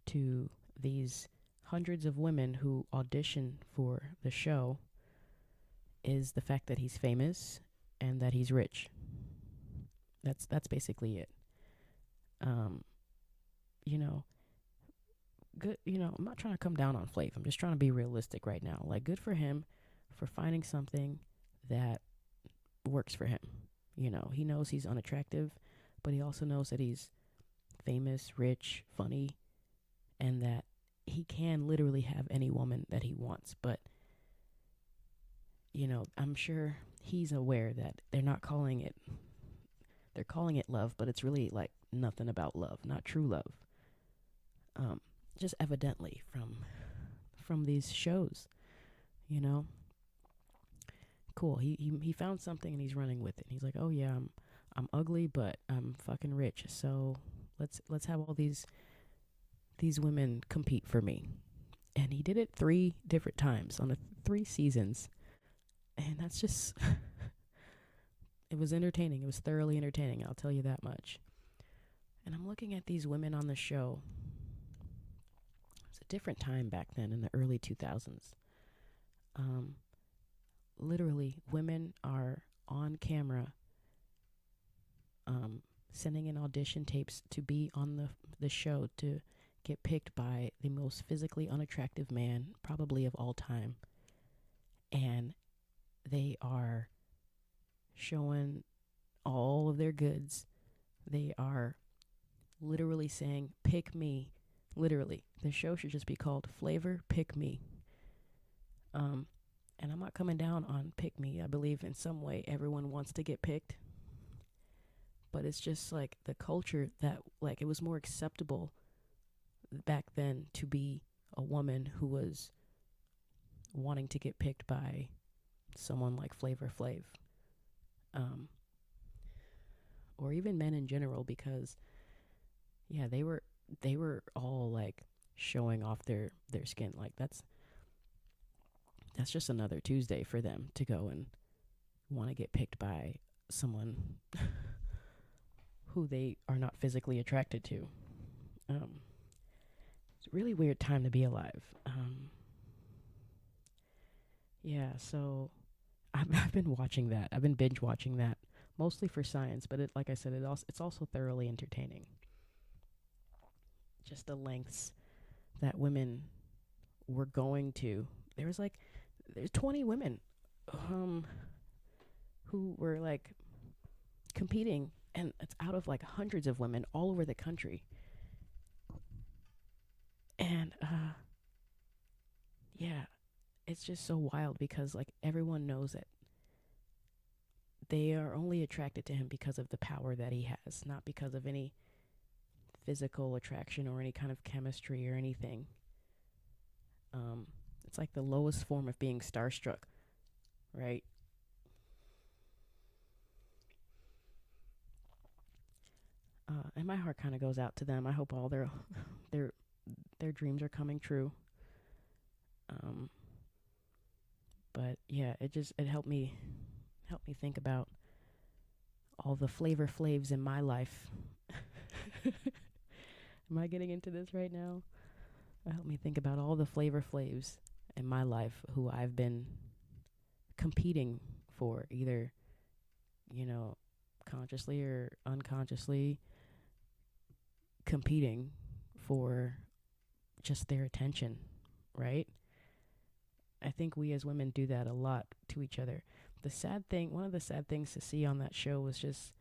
to these hundreds of women who audition for the show is the fact that he's famous and that he's rich. That's basically it. You know, good, you know, I'm not trying to come down on Flav. I'm just trying to be realistic right now. Like, good for him for finding something that works for him. You know, he knows he's unattractive, but he also knows that he's famous, rich, funny, and that he can literally have any woman that he wants. But, you know, I'm sure he's aware that they're calling it love, but it's really like nothing about love, not true love. Just evidently from these shows, you know. Cool. He found something and he's running with it. He's like, oh yeah, I'm ugly, but I'm fucking rich. So let's have all these women compete for me. And he did it 3 different times on 3 seasons. And that's just, it was entertaining. It was thoroughly entertaining. I'll tell you that much. And I'm looking at these women on the show. It's a different time back then in the early 2000s. Literally, women are on camera sending in audition tapes to be on the show to get picked by the most physically unattractive man probably of all time. And they are showing all of their goods. They are literally saying, pick me. Literally. The show should just be called Flavor Pick Me. And I'm not coming down on pick me. I believe in some way everyone wants to get picked. But it's just like the culture that, like, it was more acceptable back then to be a woman who was wanting to get picked by someone like Flavor Flav. Or even men in general, because yeah, they were all like showing off their skin. Like, that's that's just another Tuesday for them to go and want to get picked by someone who they are not physically attracted to. It's a really weird time to be alive. Yeah, so I've been watching that. I've been binge watching that, mostly for science, but like I said, it's also thoroughly entertaining. Just the lengths that women were going to. There's 20 women who were like competing, and it's out of like hundreds of women all over the country. And yeah, it's just so wild because like everyone knows that they are only attracted to him because of the power that he has, not because of any physical attraction or any kind of chemistry or anything. It's like the lowest form of being starstruck, right? And my heart kind of goes out to them. I hope all their dreams are coming true. But yeah, it helped me think about all the Flavor Flavs in my life. Am I getting into this right now? It helped me think about all the Flavor Flavs in my life who I've been competing for, either, consciously or unconsciously competing for just their attention, right? I think we as women do that a lot to each other. One of the sad things to see on that show was just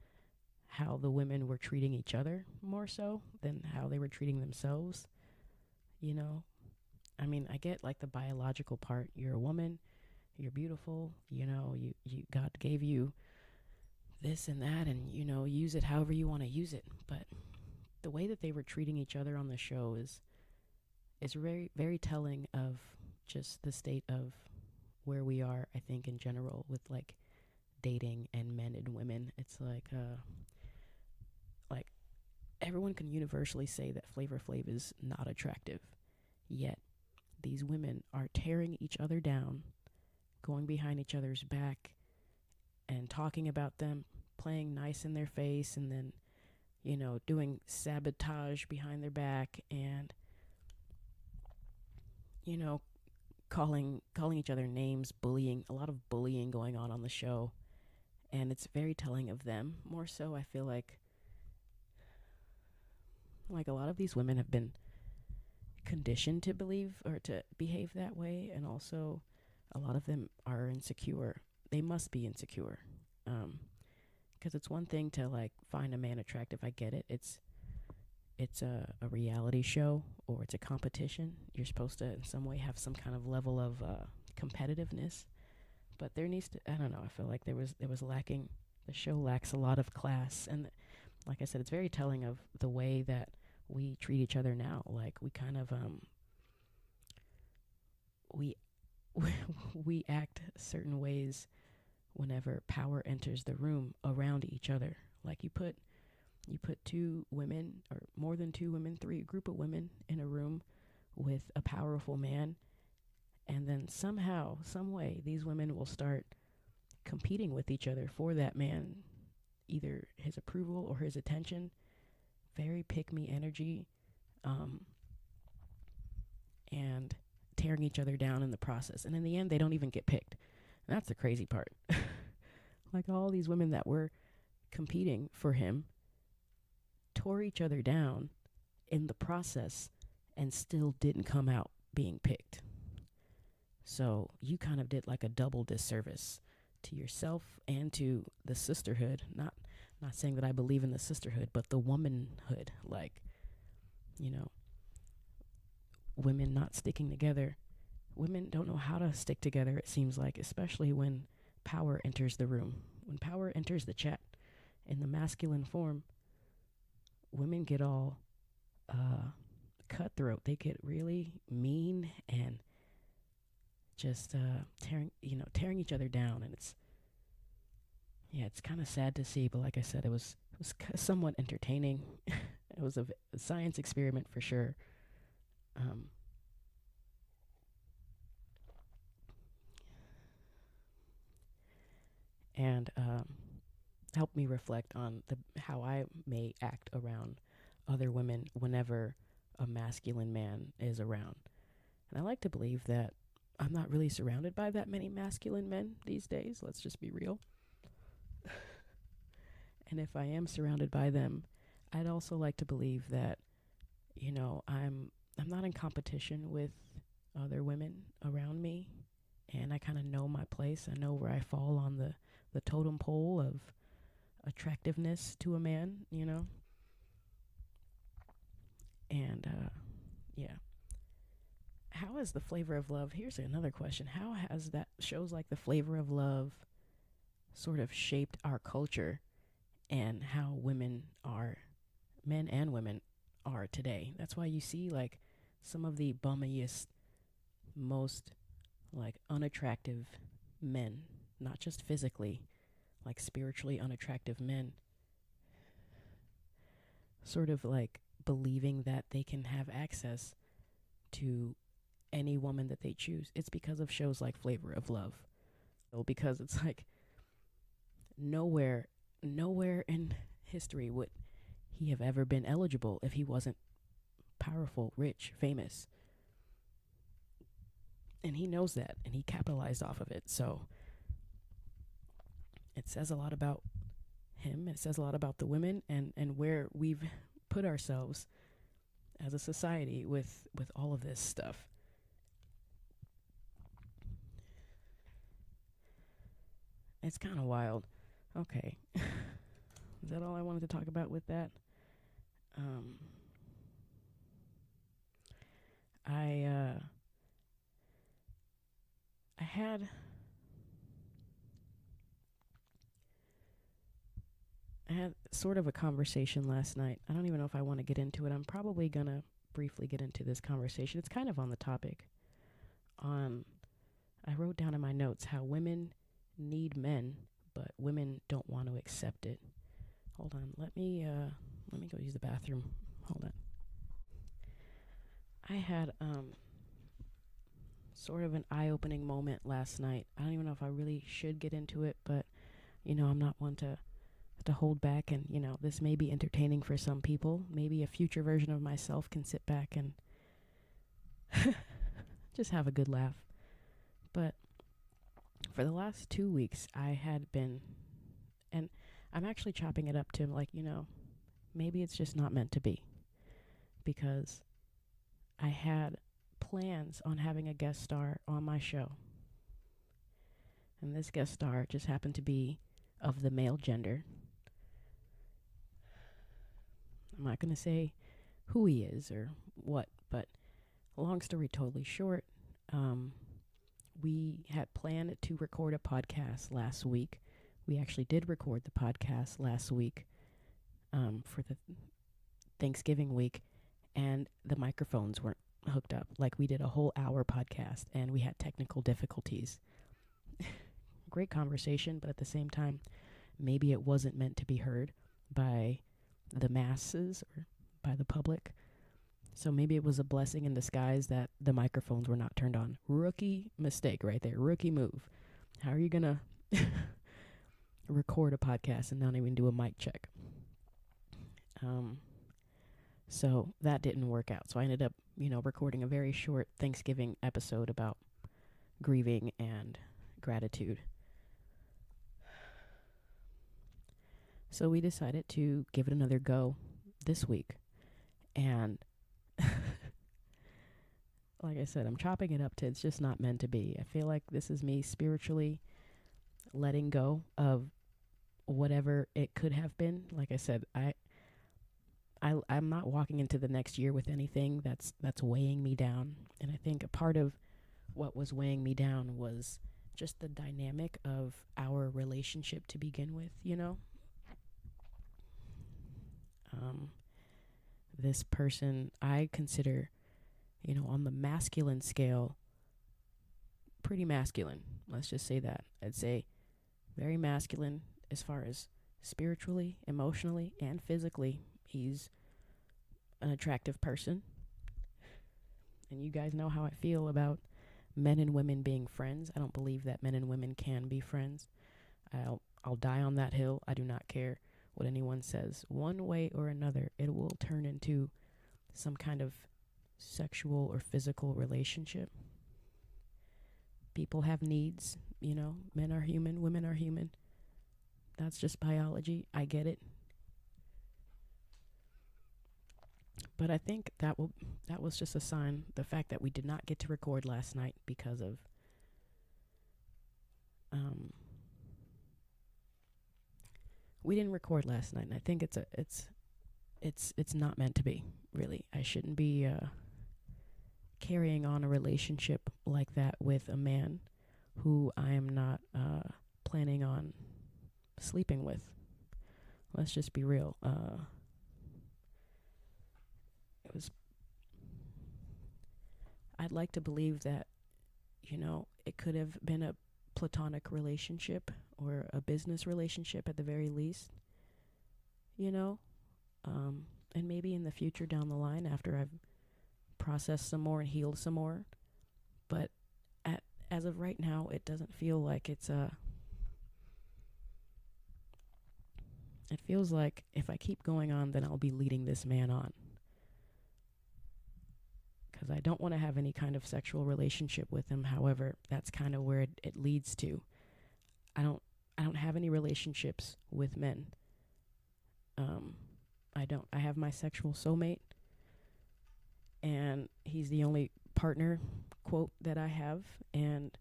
how the women were treating each other more so than how they were treating themselves. I mean, I get like the biological part. You're a woman, you're beautiful, you God gave you this and that, and use it however you want to use it. But the way that they were treating each other on the show is very, very telling of just the state of where we are, I think, in general, with like dating and men and women. It's like everyone can universally say that Flavor Flav is not attractive, yet these women are tearing each other down, going behind each other's back and talking about them, playing nice in their face, and then doing sabotage behind their back, and calling each other names, bullying, a lot of bullying going on the show. And it's very telling of them. More so, I feel like a lot of these women have been conditioned to believe or to behave that way, and also a lot of them are insecure. They must be insecure, because it's one thing to like find a man attractive. I get it. It's a reality show, or it's a competition. You're supposed to in some way have some kind of level of competitiveness, but there needs to, I don't know, I feel like there was lacking. The show lacks a lot of class, and like I said, it's very telling of the way that we treat each other now. Like we kind of we act certain ways whenever power enters the room around each other. Like you put two women, or more than two women, a group of women in a room with a powerful man, and then somehow, some way, these women will start competing with each other for that man, either his approval or his attention. Very pick-me energy, and tearing each other down in the process. And in the end, they don't even get picked. And that's the crazy part. Like all these women that were competing for him tore each other down in the process and still didn't come out being picked. So you kind of did like a double disservice to yourself and to the sisterhood. Not saying that I believe in the sisterhood, but the womanhood. Like, women not sticking together. Women don't know how to stick together, it seems like, especially when power enters the room. When power enters the chat in the masculine form, women get all cutthroat. They get really mean and just tearing each other down. And it's kind of sad to see, but like I said, it was somewhat entertaining. It was a science experiment for sure. and helped me reflect on how I may act around other women whenever a masculine man is around. And I like to believe that I'm not really surrounded by that many masculine men these days. Let's just be real. And if I am surrounded by them, I'd also like to believe that, you know, I'm not in competition with other women around me, and I kind of know my place. I know where I fall on the totem pole of attractiveness to a man, you know. And yeah. How has the flavor of love, here's another question, how has that shows like the flavor of love sort of shaped our culture and how women are, men and women are today? That's why you see like some of the bummiest, most like unattractive men, not just physically, like spiritually unattractive men, sort of like believing that they can have access to any woman that they choose. It's because of shows like Flavor of Love. So because it's like nowhere in history would he have ever been eligible if he wasn't powerful, rich, famous. And he knows that, and he capitalized off of it. So it says a lot about him. It says a lot about the women and where we've put ourselves as a society with all of this stuff. It's kind of wild. Okay. Is that all I wanted to talk about with that? I had sort of a conversation last night. I don't even know if I want to get into it. I'm probably going to briefly get into this conversation. It's kind of on the topic. I wrote down in my notes how women need men, but women don't want to accept it. Hold on. Let me go use the bathroom. Hold on. I had sort of an eye-opening moment last night. I don't even know if I really should get into it, but you know, I'm not one to hold back, and you know, this may be entertaining for some people. Maybe a future version of myself can sit back and just have a good laugh. But for the last 2 weeks, I had been, and I'm actually chopping it up to like, you know, maybe it's just not meant to be, because I had plans on having a guest star on my show, and this guest star just happened to be of the male gender. I'm not going to say who he is or what, but long story totally short, we had planned to record a podcast last week. We actually did record the podcast last week for the Thanksgiving week, and the microphones weren't hooked up. Like, we did a whole hour podcast, and we had technical difficulties. Great conversation, but at the same time, maybe it wasn't meant to be heard by the masses or by the public. So maybe it was a blessing in disguise that the microphones were not turned on. Rookie mistake right there. Rookie move. How are you going to record a podcast and not even do a mic check? So that didn't work out. So I ended up, you know, recording a very short Thanksgiving episode about grieving and gratitude. So we decided to give it another go this week. And like I said, I'm chopping it up to it's just not meant to be. I feel like this is me spiritually letting go of whatever it could have been. Like I said, I'm not walking into the next year with anything that's weighing me down. And I think a part of what was weighing me down was just the dynamic of our relationship to begin with, you know? This person I consider, you know, on the masculine scale, pretty masculine. Let's just say that. I'd say very masculine as far as spiritually, emotionally, and physically. He's an attractive person. And you guys know how I feel about men and women being friends. I don't believe that men and women can be friends. I I'll die on that hill. I do not care what anyone says. One way or another, it will turn into some kind of sexual or physical relationship. People have needs, you know, men are human, women are human. That's just biology. I get it. But I think that was just a sign, the fact that we did not get to record last night because of we didn't record last night, and I think it's not meant to be, really. I shouldn't be carrying on a relationship like that with a man who I am not planning on sleeping with. Let's just be real. I'd like to believe that, you know, it could have been a platonic relationship or a business relationship at the very least, you know, and maybe in the future down the line after I've processed some more and healed some more. But as of right now, it doesn't feel like it feels like if I keep going on, then I'll be leading this man on. Because I don't want to have any kind of sexual relationship with him. However, that's kind of where it leads to. I don't have any relationships with men. I have my sexual soulmate, and he's the only partner, quote, that I have. And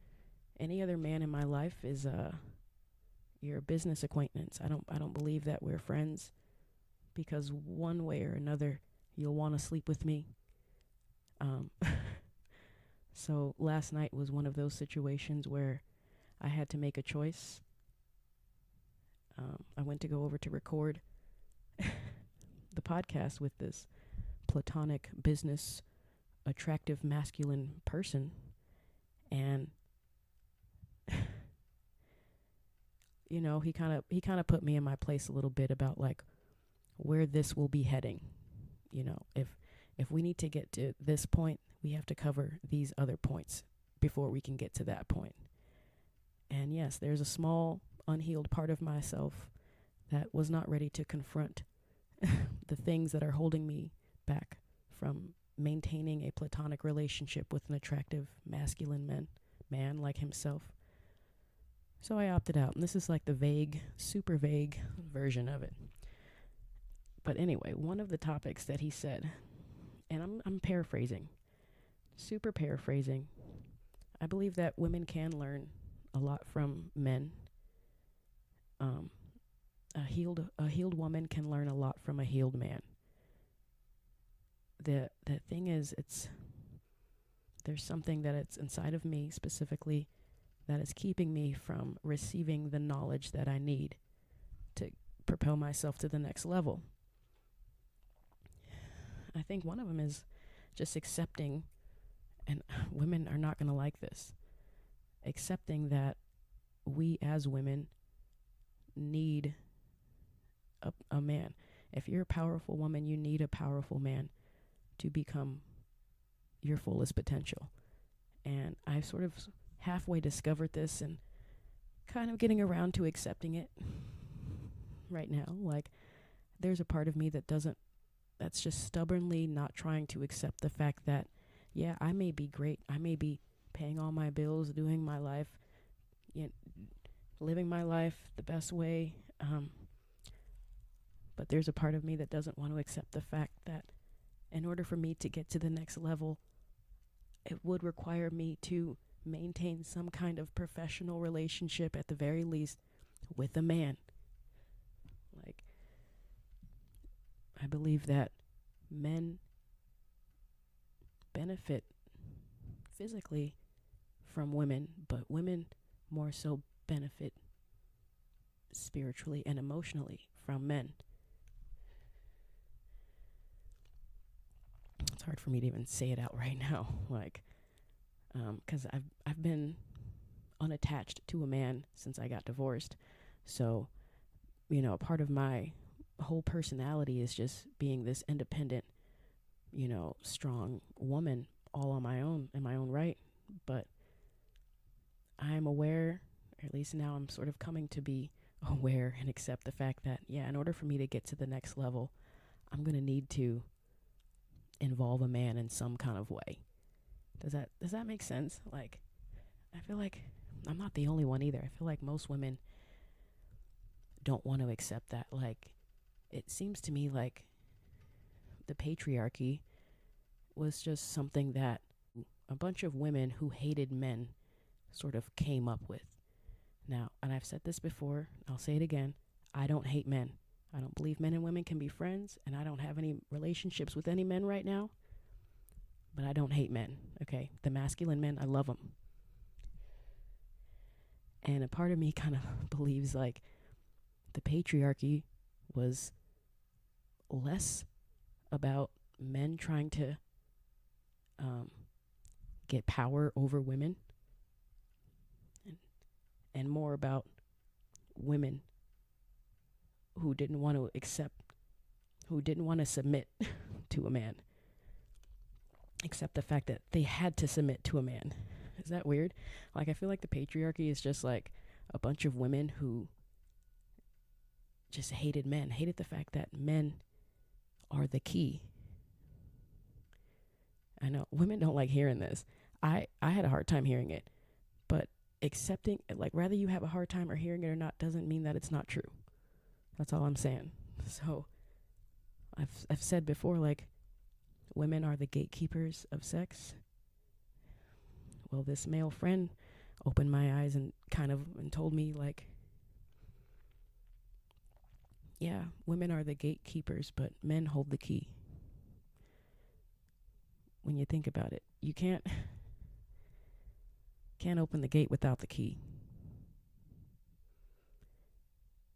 any other man in my life is you're a business acquaintance. I don't believe that we're friends, because one way or another you'll want to sleep with me. So last night was one of those situations where I had to make a choice. I went to go over to record the podcast with this platonic business attractive masculine person, and you know, he kind of put me in my place a little bit about like where this will be heading. You know, if we need to get to this point, we have to cover these other points before we can get to that point. And yes, there's a small unhealed part of myself that was not ready to confront the things that are holding me back from maintaining a platonic relationship with an attractive masculine man like himself. So I opted out, and this is like the vague, super vague version of it. But anyway, one of the topics that he said, and I'm paraphrasing, super paraphrasing. I believe that women can learn a lot from men. A healed woman can learn a lot from a healed man. The thing is, there's something that it's inside of me specifically that is keeping me from receiving the knowledge that I need to propel myself to the next level. I think one of them is just accepting, and women are not going to like this, accepting that we as women need a man. If you're a powerful woman, you need a powerful man to become your fullest potential. And I've sort of halfway discovered this and kind of getting around to accepting it right now. Like, there's a part of me that's just stubbornly not trying to accept the fact that, yeah, I may be great. I may be paying all my bills, doing my life, living my life the best way. But there's a part of me that doesn't want to accept the fact that in order for me to get to the next level, it would require me to maintain some kind of professional relationship at the very least with a man. Like, I believe that men benefit physically from women, but women more so benefit spiritually and emotionally from men. It's hard for me to even say it out right now, like, because I've been unattached to a man since I got divorced. So, you know, a part of my whole personality is just being this independent, you know, strong woman, all on my own, in my own right. But I'm aware, or at least now I'm sort of coming to be aware and accept the fact that, yeah, in order for me to get to the next level, I'm going to need to involve a man in some kind of way. Does that make sense? Like, I feel like I'm not the only one either. I feel like most women don't want to accept that. Like, it seems to me like the patriarchy was just something that a bunch of women who hated men sort of came up with. Now, and I've said this before, I'll say it again, I don't hate men. I don't believe men and women can be friends, and I don't have any relationships with any men right now, but I don't hate men, okay? The masculine men, I love them. And a part of me kind of believes like the patriarchy was less about men trying to get power over women and more about women who didn't want to submit to a man, accept the fact that they had to submit to a man. Is that weird? Like, I feel like the patriarchy is just like a bunch of women who just hated men, hated the fact that men are the key. I know women don't like hearing this. I had a hard time hearing it, but accepting, like, whether you have a hard time or hearing it or not doesn't mean that it's not true. That's all I'm saying. So I've said before, like, women are the gatekeepers of sex. Well, this male friend opened my eyes and told me, like, yeah, women are the gatekeepers, but men hold the key. When you think about it, you can't open the gate without the key.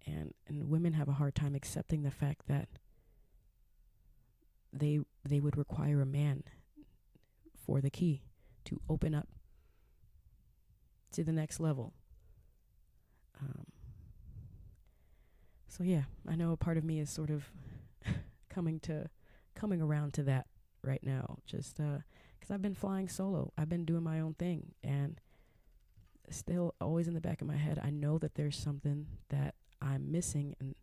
And women have a hard time accepting the fact that they would require a man for the key to open up to the next level. So yeah, I know a part of me is sort of coming around to that right now, just because I've been flying solo. I've been doing my own thing, and still always in the back of my head, I know that there's something that I'm missing, and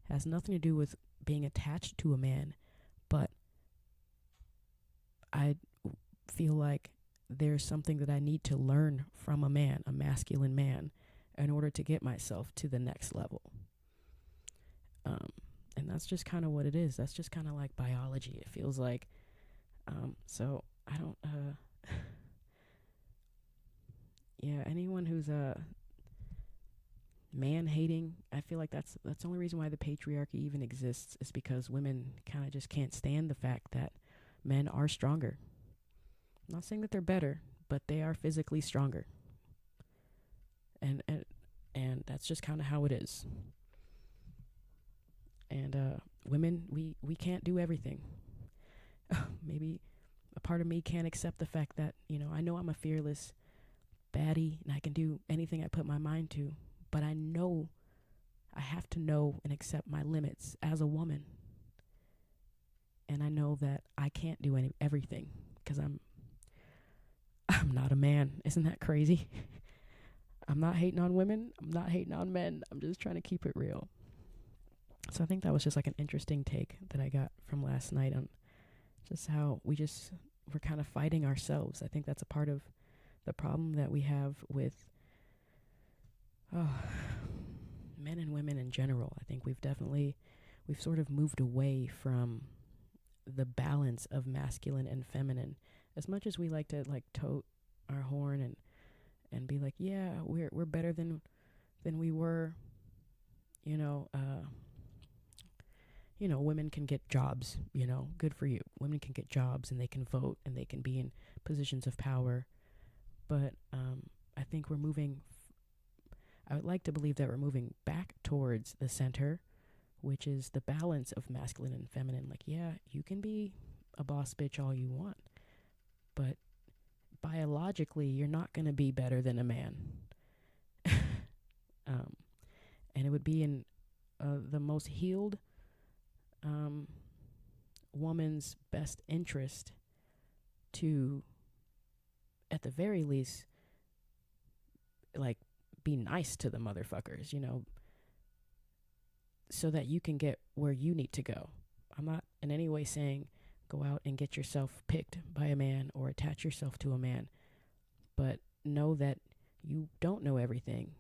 has nothing to do with being attached to a man, but I feel like there's something that I need to learn from a man, a masculine man, in order to get myself to the next level. And that's just kind of what it is. That's just kind of like biology, it feels like. So I don't, yeah, anyone who's man-hating, I feel like that's the only reason why the patriarchy even exists, is because women kind of just can't stand the fact that men are stronger. I'm not saying that they're better, but they are physically stronger. And that's just kind of how it is. And women, we can't do everything. Maybe a part of me can't accept the fact that, I know I'm a fearless baddie and I can do anything I put my mind to, but I know I have to know and accept my limits as a woman. And I know that I can't do everything because I'm not a man. Isn't that crazy? I'm not hating on women. I'm not hating on men. I'm just trying to keep it real. So I think that was just like an interesting take that I got from last night on just how we're kind of fighting ourselves. I think that's a part of the problem that we have with men and women in general. I think we've sort of moved away from the balance of masculine and feminine. As much as we like to like tote our horn and be like, yeah, we're better than we were, women can get jobs, good for you. Women can get jobs and they can vote and they can be in positions of power. But I think I would like to believe that we're moving back towards the center, which is the balance of masculine and feminine. Like, yeah, you can be a boss bitch all you want, but biologically, you're not going to be better than a man. And it would be in the most healed woman's best interest to, at the very least, like, be nice to the motherfuckers, so that you can get where you need to go. I'm not in any way saying go out and get yourself picked by a man or attach yourself to a man, but know that you don't know everything,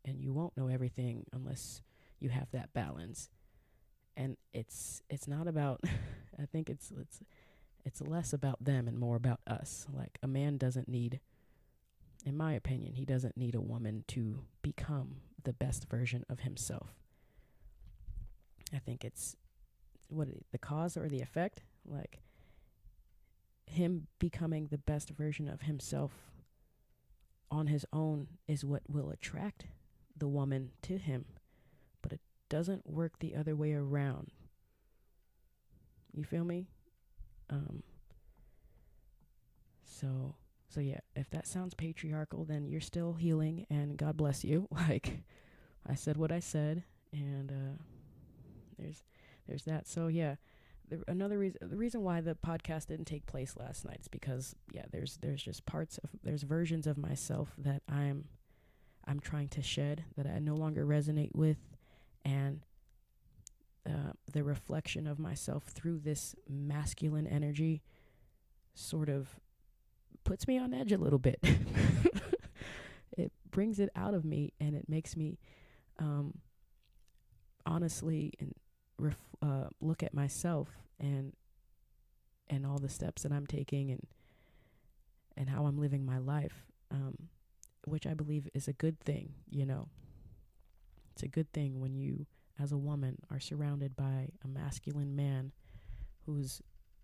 and you won't know everything unless you have that balance. And it's not about I think it's less about them and more about us. Like, a man doesn't need, in my opinion, he doesn't need a woman to become the best version of himself. I think it's the cause or the effect. Like, him becoming the best version of himself on his own is what will attract the woman to him, but it doesn't work the other way around. You feel me? So yeah, if that sounds patriarchal, then you're still healing, and God bless you. Like, I said what I said, and there's that. So yeah, the reason why the podcast didn't take place last night is because, yeah, there's just there's versions of myself that I'm trying to shed, that I no longer resonate with, and the reflection of myself through this masculine energy sort of puts me on edge a little bit. It brings it out of me, and it makes me honestly look at myself and all the steps that I'm taking and how I'm living my life, which I believe is a good thing. You know, it's a good thing when you, as a woman, are surrounded by a masculine man who's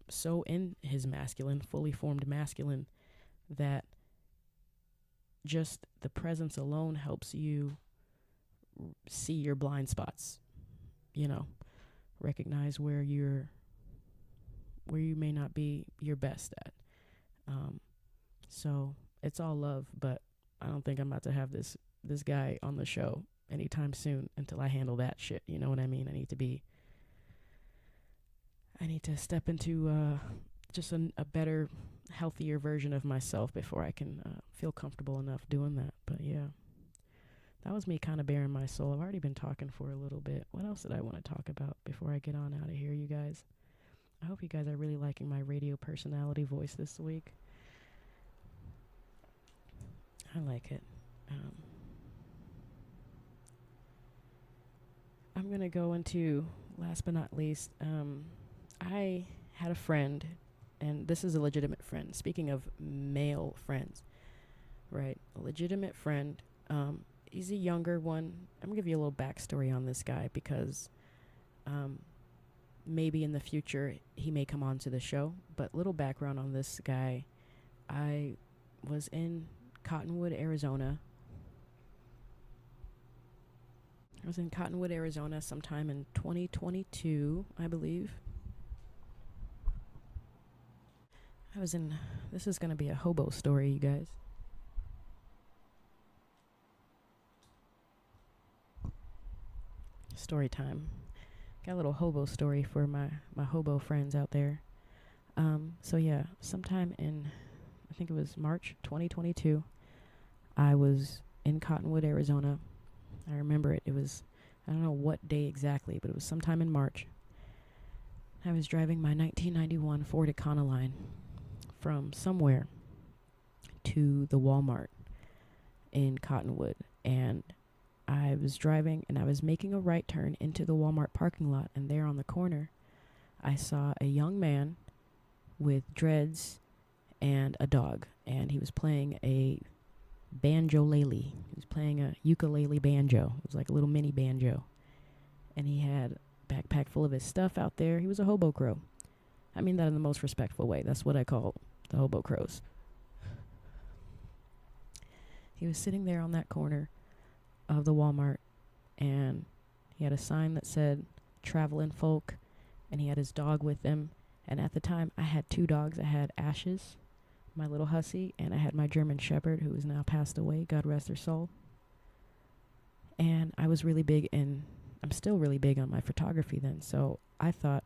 so in his masculine, fully formed masculine, that just the presence alone helps you see your blind spots, you know, recognize where you may not be your best at. So it's all love, but I don't think I'm about to have this guy on the show anytime soon until I handle that shit. You know what I mean? I need to step into just a better, healthier version of myself before I can feel comfortable enough doing that. But yeah, that was me kind of bearing my soul. I've already been talking for a little bit. What else did I want to talk about before I get on out of here, you guys? I hope you guys are really liking my radio personality voice this week. I like it. I'm going to go into, last but not least, I had a friend, and this is a legitimate friend. Speaking of male friends, right? A legitimate friend. He's a younger one. I'm going to give you a little backstory on this guy because maybe in the future he may come on to the show. But little background on this guy. I was in Cottonwood, Arizona. Sometime in 2022, I believe. This is going to be a hobo story, you guys. Story time. Got a little hobo story for my hobo friends out there. So yeah, sometime in, I think it was March 2022, I was in Cottonwood, Arizona. I remember it. It was, I don't know what day exactly, but it was sometime in March. I was driving my 1991 Ford Econoline from somewhere to the Walmart in Cottonwood, and I was driving and I was making a right turn into the Walmart parking lot, and there on the corner I saw a young man with dreads and a dog, and he was playing a banjo-lele. He was playing a ukulele banjo. It was like a little mini banjo, and he had a backpack full of his stuff out there. He was a hobo crow. I mean that in the most respectful way. That's what I call the hobo crows. He was sitting there on that corner of the Walmart, and he had a sign that said "Travelin' Folk," and he had his dog with him. And at the time, I had two dogs. I had Ashes, my little hussy, and I had my German Shepherd, who is now passed away. God rest her soul. And I was really big, and I'm still really big on my photography then. So I thought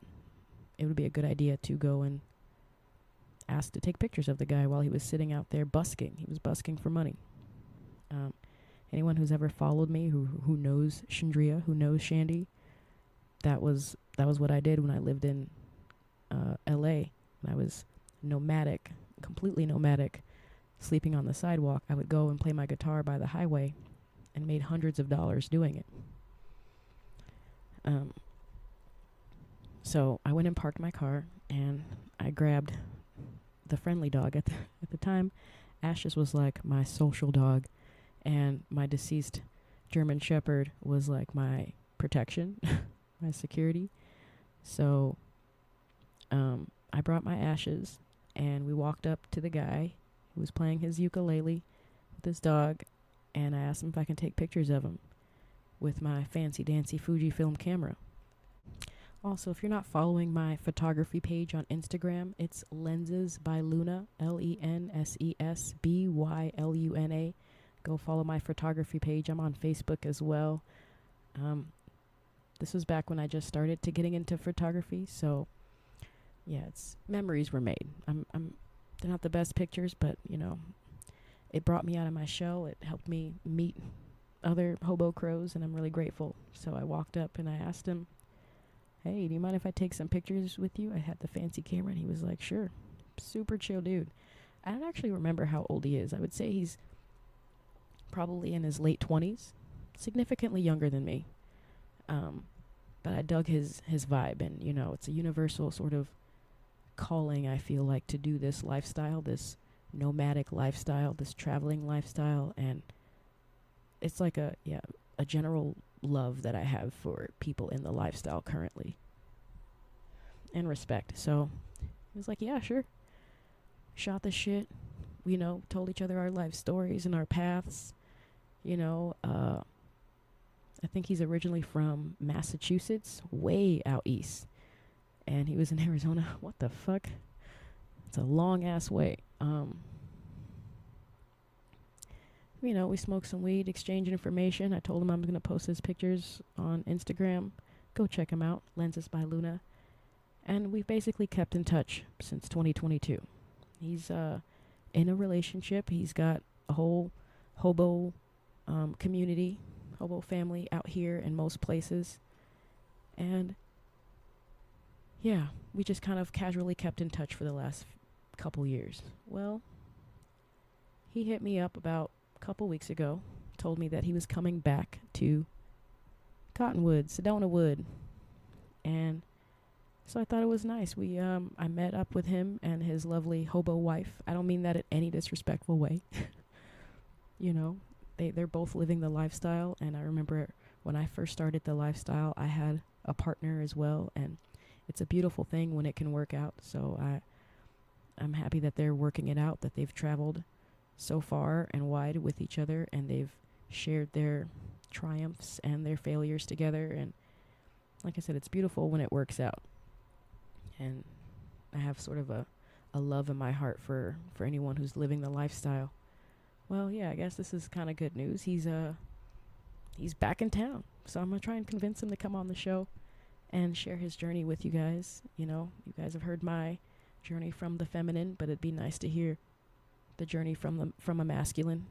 it would be a good idea to go and ask to take pictures of the guy while he was sitting out there busking. He was busking for money. Anyone who's ever followed me, who knows Chandrie, who knows Chandie, that was what I did when I lived in LA. And I was nomadic, completely nomadic, sleeping on the sidewalk. I would go and play my guitar by the highway and made hundreds of dollars doing it. So I went and parked my car, and I grabbed the friendly dog. At the time, Ashes was like my social dog, and my deceased German Shepherd was like my protection, my security. So I brought my Ashes, and we walked up to the guy who was playing his ukulele with his dog, and I asked him if I can take pictures of him with my fancy dancy Fujifilm camera. Also, if you're not following my photography page on Instagram, it's Lenses by Luna, LENSESBYLUNA. Go follow my photography page. I'm on Facebook as well. This was back when I just started to getting into photography, so yeah, it's memories were made. They're not the best pictures, but you know, it brought me out of my shell. It helped me meet other hobo crows, and I'm really grateful. So I walked up and I asked him, "Hey, do you mind if I take some pictures with you?" I had the fancy camera, and he was like, "Sure." Super chill dude. I don't actually remember how old he is. I would say he's probably in his late 20s, significantly younger than me. But I dug his vibe, and you know, it's a universal sort of calling, I feel like, to do this lifestyle, this nomadic lifestyle, this traveling lifestyle, and it's like a general love that I have for people in the lifestyle currently, and respect. So he was like, "Yeah, sure." Shot the shit, you know, told each other our life stories and our paths. You know, I think he's originally from Massachusetts, way out east, and he was in Arizona. What the fuck? It's a long ass way. You know, we smoked some weed, exchanged information. I told him I'm going to post his pictures on Instagram. Go check him out, Lenses by Luna. And we've basically kept in touch since 2022. He's in a relationship. He's got a whole hobo community, hobo family out here in most places. And yeah, we just kind of casually kept in touch for the last couple years. Well, he hit me up about couple weeks ago, told me that he was coming back to Cottonwood, Sedona Wood, and so I thought it was nice. I met up with him and his lovely hobo wife. I don't mean that in any disrespectful way. You know, they're both living the lifestyle, and I remember when I first started the lifestyle, I had a partner as well, and it's a beautiful thing when it can work out. So I'm happy that they're working it out, that they've traveled so far and wide with each other, and they've shared their triumphs and their failures together. And like I said, it's beautiful when it works out. And I have sort of a love in my heart for anyone who's living the lifestyle. Well, yeah, I guess this is kind of good news. He's back in town, so I'm gonna try and convince him to come on the show and share his journey with you guys. You know, you guys have heard my journey from the feminine, but it'd be nice to hear the journey from a masculine.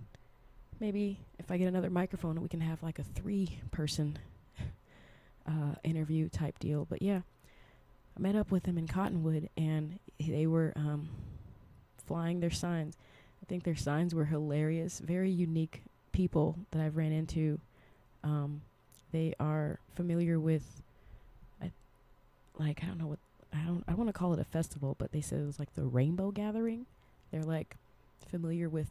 Maybe if I get another microphone, we can have like a 3-person interview type deal. But yeah, I met up with them in Cottonwood, and they were flying their signs. I think their signs were hilarious. Very unique people that I've ran into. They are familiar with, I don't know what, I want to call it a festival, but they said it was like the Rainbow Gathering. They're like familiar with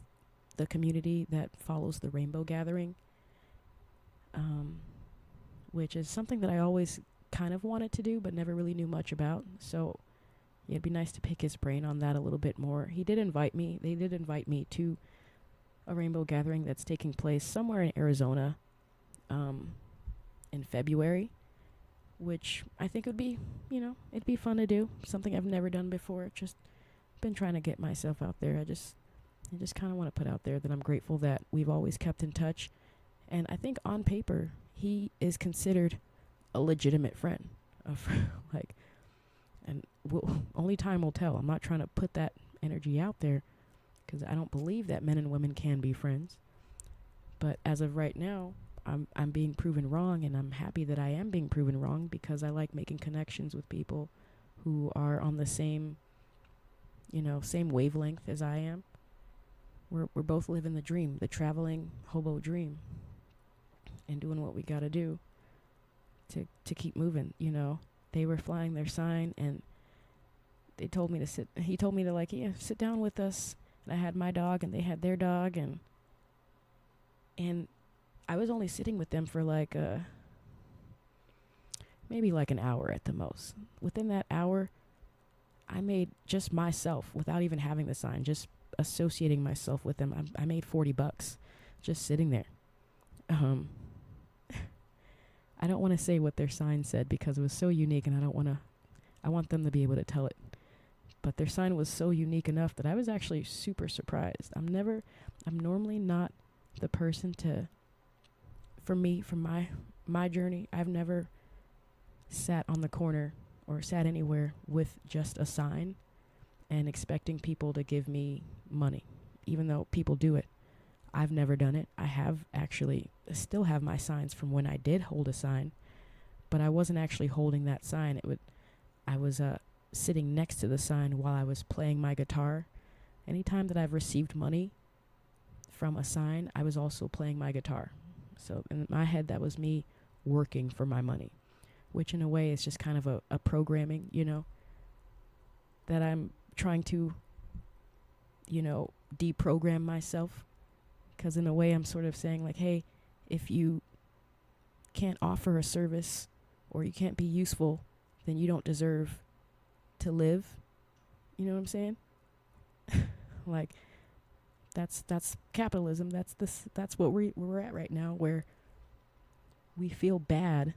the community that follows the Rainbow Gathering, which is something that I always kind of wanted to do but never really knew much about. So yeah, it'd be nice to pick his brain on that a little bit more. They did invite me to a Rainbow Gathering that's taking place somewhere in Arizona in February, which I think would be, it'd be fun to do. Something I've never done before. Just been trying to get myself out there. I just kind of want to put out there that I'm grateful that we've always kept in touch. And I think on paper, he is considered a legitimate friend. And only time will tell. I'm not trying to put that energy out there because I don't believe that men and women can be friends. But as of right now, I'm being proven wrong, and I'm happy that I am being proven wrong, because I like making connections with people who are on the same, same wavelength as I am. We're both living the dream, the traveling hobo dream, and doing what we gotta do to keep moving. They were flying their sign, and they told me to sit. He told me to, like, yeah, sit down with us. And I had my dog, and they had their dog, and I was only sitting with them for like maybe like an hour at the most. Within that hour, I made just myself, without even having the sign, just associating myself with them. I made $40 just sitting there. I don't want to say what their sign said, because it was so unique, and I want them to be able to tell it. But their sign was so unique enough that I was actually super surprised. I'm normally not the person for my journey, I've never sat on the corner or sat anywhere with just a sign and expecting people to give me money, even though people do it. I've never done it. I still have my signs from when I did hold a sign, but I wasn't actually holding that sign. I was sitting next to the sign while I was playing my guitar. Anytime that I've received money from a sign, I was also playing my guitar. So in my head, that was me working for my money, which in a way is just kind of a programming, that I'm trying to, deprogram myself. Because in a way, I'm sort of saying, like, hey, if you can't offer a service or you can't be useful, then you don't deserve to live. You know what I'm saying? Like, that's capitalism. That's what we're at right now, where we feel bad,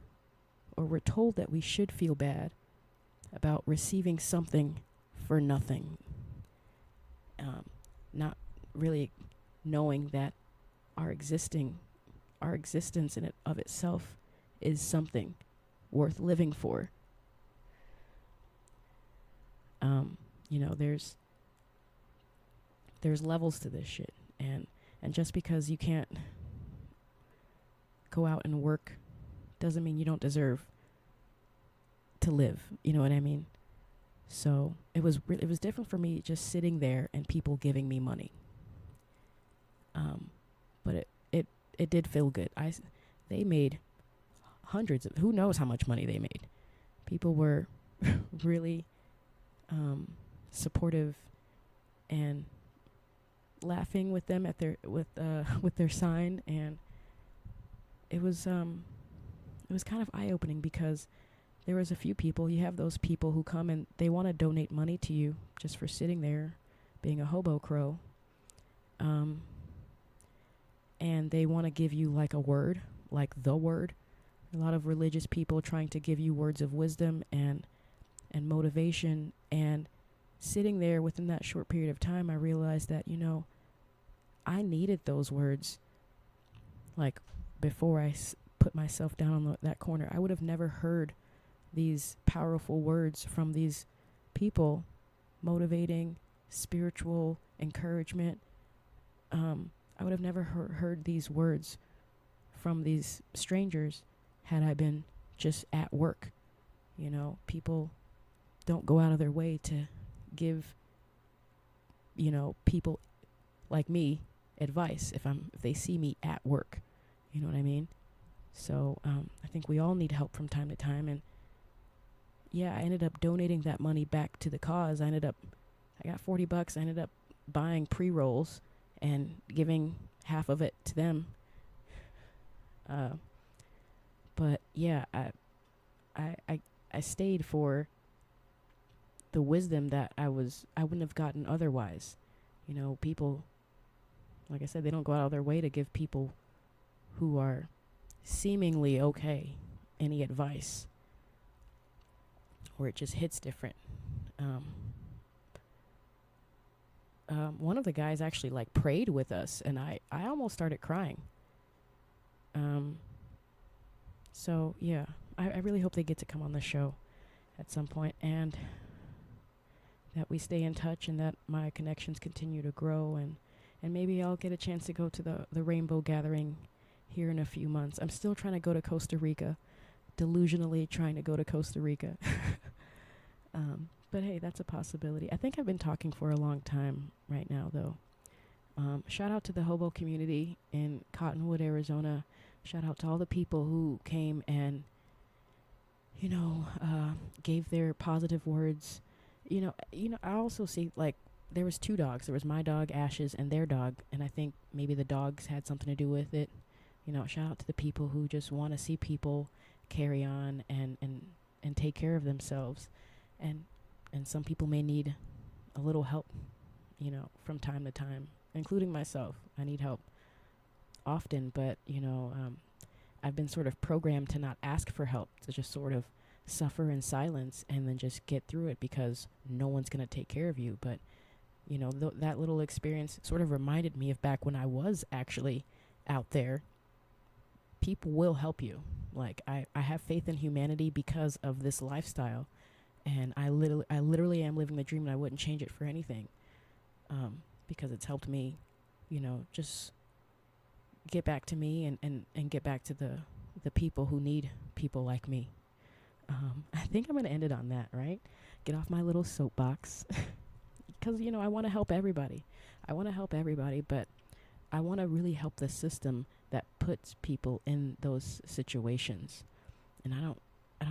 or we're told that we should feel bad about receiving something for nothing. Not really knowing that our existence in it of itself is something worth living for. There's levels to this shit, and just because you can't go out and work doesn't mean you don't deserve to live. You know what I mean? So it was different for me just sitting there and people giving me money. But it did feel good. They made hundreds of, who knows how much money they made. People were really supportive and laughing with them at with their sign, and it was kind of eye-opening, because there was a few people. You have those people who come and they want to donate money to you just for sitting there being a hobo crow, and they want to give you like a word, like the word. A lot of religious people trying to give you words of wisdom and motivation. And sitting there within that short period of time, I realized that, I needed those words. Like, before I put myself down on that corner, I would have never heard these powerful words from these people, motivating, spiritual encouragement. I would have never heard these words from these strangers had I been just at work. People don't go out of their way to give, people like me advice if they see me at work. You know what I mean? So I think we all need help from time to time. And yeah, I ended up donating that money back to the cause. I got $40. I ended up buying pre-rolls and giving half of it to them. But yeah, I stayed for the wisdom that I wouldn't have gotten otherwise. People, like I said, they don't go out of their way to give people who are seemingly okay any advice, or it just hits different. One of the guys actually like prayed with us, and I almost started crying. So yeah, I really hope they get to come on the show at some point, and that we stay in touch, and that my connections continue to grow, and maybe I'll get a chance to go to the Rainbow Gathering here in a few months. I'm still trying to go to Costa Rica, delusionally trying to go to Costa Rica. But hey, that's a possibility. I think I've been talking for a long time right now, though. Shout out to the hobo community in Cottonwood, Arizona. Shout out to all the people who came and, gave their positive words. I also see, like, there was two dogs. There was my dog, Ash's, and their dog, and I think maybe the dogs had something to do with it. Shout out to the people who just want to see people carry on and take care of themselves. And some people may need a little help, from time to time, including myself. I need help often, but, I've been sort of programmed to not ask for help, to just sort of suffer in silence and then just get through it because no one's going to take care of you. But, that little experience sort of reminded me of back when I was actually out there. People will help you. Like, I have faith in humanity because of this lifestyle. And I literally am living the dream, and I wouldn't change it for anything. Because it's helped me, just get back to me and get back to the people who need people like me. I think I'm going to end it on that, right? Get off my little soapbox. Because, I want to help everybody. But I want to really help the system that puts people in those situations. And I don't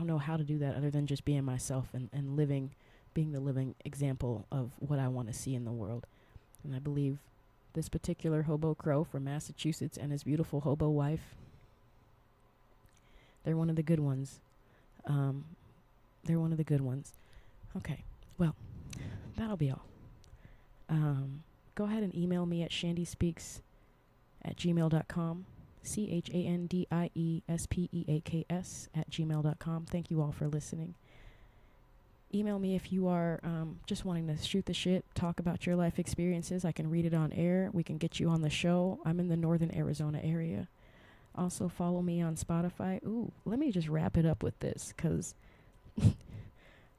know how to do that other than just being myself and being the living example of what I want to see in the world. And I believe this particular hobo crow from Massachusetts and his beautiful hobo wife, they're one of the good ones. Okay, well, that'll be all. Go ahead and email me at 𝗨𝗫𝗎𝗫𝗀𝗡𝗏.com, 𝗨𝗫𝗨𝗫𝗎𝗫𝗀𝒠@gmail.com. Thank you all for listening. Email me if you are just wanting to shoot the shit, talk about your life experiences. I can read it on air. We can get you on the show. I'm in the northern Arizona area. Also, follow me on Spotify. Ooh, let me just wrap it up with this, because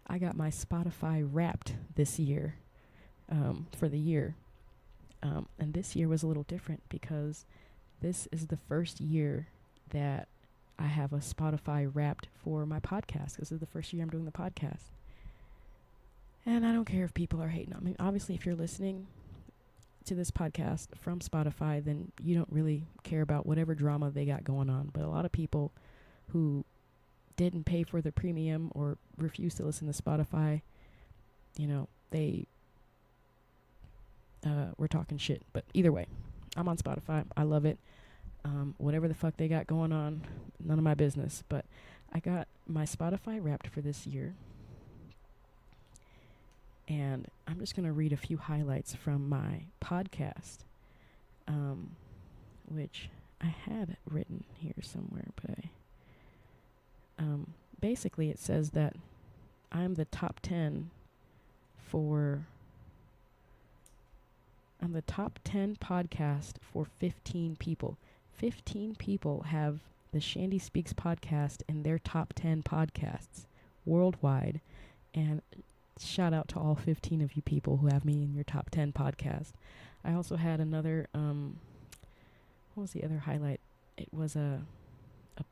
I got my Spotify Wrapped this year, for the year. And this year was a little different because this is the first year that I have a Spotify Wrapped for my podcast. This is the first year I'm doing the podcast. And I don't care if people are hating on me. Obviously, if you're listening to this podcast from Spotify, then you don't really care about whatever drama they got going on. But a lot of people who didn't pay for the premium or refused to listen to Spotify, they were talking shit. But either way, I'm on Spotify. I love it. Whatever the fuck they got going on, none of my business. But I got my Spotify Wrapped for this year. And I'm just going to read a few highlights from my podcast, which I had written here somewhere, but basically it says that I'm the top 10 podcast for 15 people. 15 people have the Chandie Speaks podcast in their top 10 podcasts worldwide. And shout out to all 15 of you people who have me in your top 10 podcast. I also had another, what was the other highlight? It was a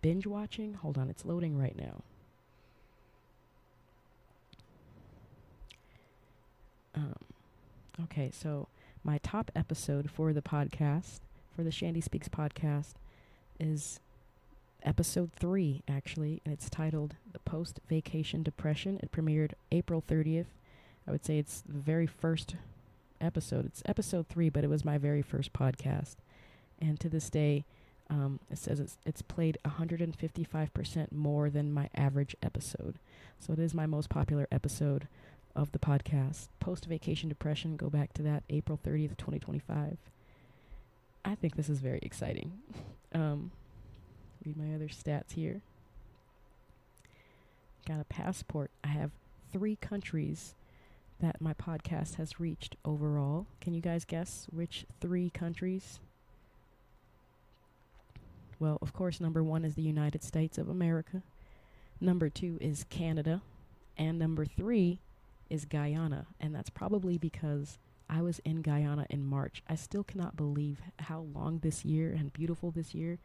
binge watching. Hold on, it's loading right now. Okay, so my top episode for the podcast, for the Chandie Speaks podcast, is episode 3, actually, and it's titled The Post-Vacation Depression. It premiered April 30th. I would say it's the very first episode. It's episode 3, but it was my very first podcast. And to this day, it says it's played 155% more than my average episode. So it is my most popular episode of the podcast. Post-Vacation Depression, go back to that, April 30th, 2025. I think this is very exciting. Read my other stats here. Got a passport. I have 3 countries that my podcast has reached overall. Can you guys guess which 3 countries? Well, of course, number 1 is the United States of America. Number 2 is Canada. And number 3 is Guyana. And that's probably because I was in Guyana in March. I still cannot believe how long this year and beautiful this year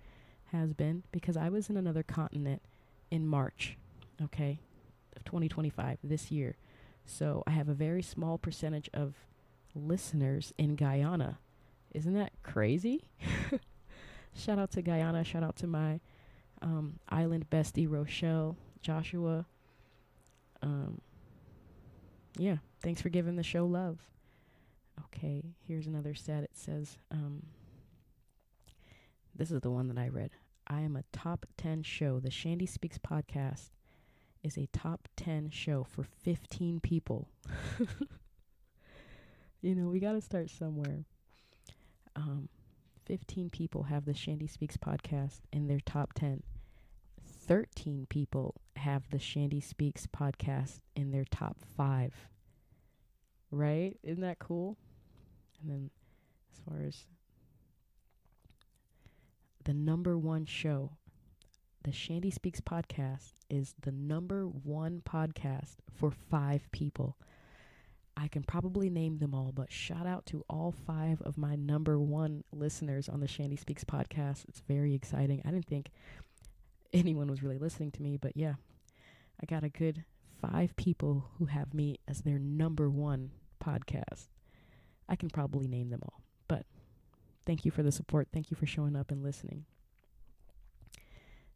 has been, because I was in another continent in March, okay, of 2025, this year. So I have a very small percentage of listeners in Guyana. Isn't that crazy? Shout out to Guyana. Shout out to my island bestie, Rochelle, Joshua. Yeah, thanks for giving the show love. Okay, here's another stat. It says, this is the one that I read. I am a top 10 show. The Chandie Speaks podcast is a top 10 show for 15 people. You know, we got to start somewhere. 15 people have the Chandie Speaks podcast in their top 10. 13 people have the Chandie Speaks podcast in their top 5. Right? Isn't that cool? And then as far as the number one show, the Chandie Speaks podcast is the number one podcast for 5 people. I can probably name them all, but shout out to all 5 of my number one listeners on the Chandie Speaks podcast. It's very exciting. I didn't think anyone was really listening to me, but yeah, I got a good 5 people who have me as their number one podcast. I can probably name them all, but thank you for the support. Thank you for showing up and listening.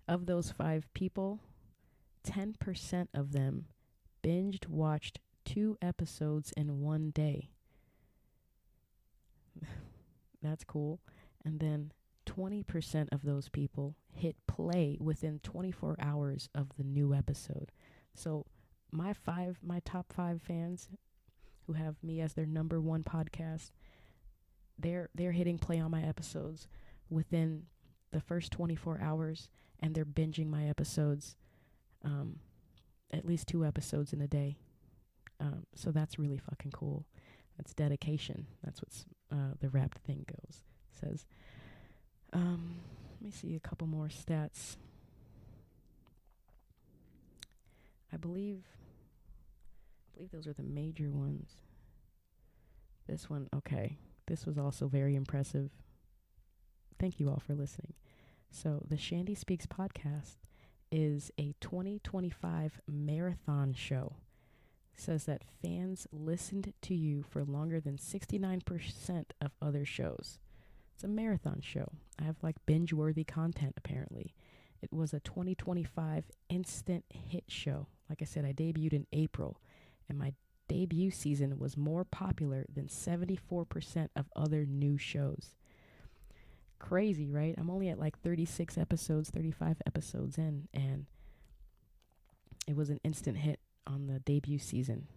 Of those 5 people, 10% of them binged watched 2 episodes in one day. That's cool. And then 20% of those people hit play within 24 hours of the new episode. So my top 5 fans who have me as their number one podcast, they're hitting play on my episodes within the first 24 hours, and they're binging my episodes, at least 2 episodes in a day. So that's really fucking cool. That's dedication. That's what's the Wrapped thing says. Let me see a couple more stats. I believe those are the major ones. This one, okay. This was also very impressive. Thank you all for listening. So the Chandie Speaks podcast is a 2025 marathon show. It says that fans listened to you for longer than 69% of other shows. It's a marathon show. I have like binge-worthy content, apparently. It was a 2025 instant hit show. Like I said, I debuted in April, and my debut season was more popular than 74% of other new shows. Crazy, right? I'm only at like 36 episodes, 35 episodes in, and it was an instant hit on the debut season.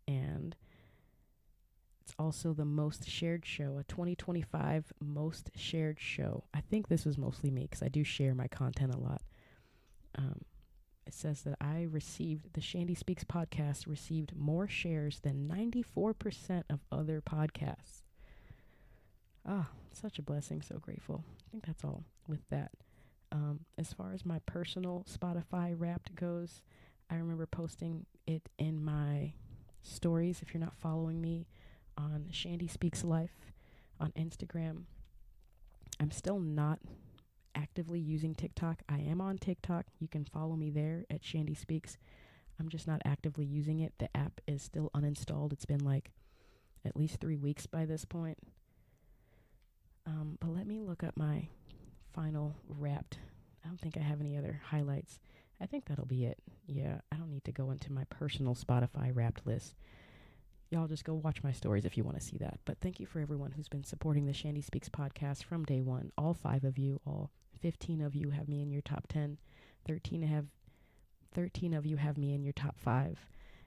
And it's also the most shared show, a 2025 most shared show. I think this was mostly me because I do share my content a lot. It says that the Chandie Speaks podcast received more shares than 94% of other podcasts. Such a blessing. So grateful. I think that's all with that. As far as my personal Spotify Wrapped goes, I remember posting it in my stories. If you're not following me on Chandie Speaks Life on Instagram, I'm still not actively using TikTok. I am on TikTok. You can follow me there at Chandie Speaks. I'm just not actively using it. The app is still uninstalled. It's been like at least 3 weeks by this point. But let me look up my final Wrapped. I don't think I have any other highlights. I think that'll be it. Yeah, I don't need to go into my personal Spotify Wrapped list. Y'all just go watch my stories if you want to see that. But thank you for everyone who's been supporting the Chandie Speaks podcast from day one. All 5 of you, all 15 of you have me in your top 10. 13 of you have me in your top 5.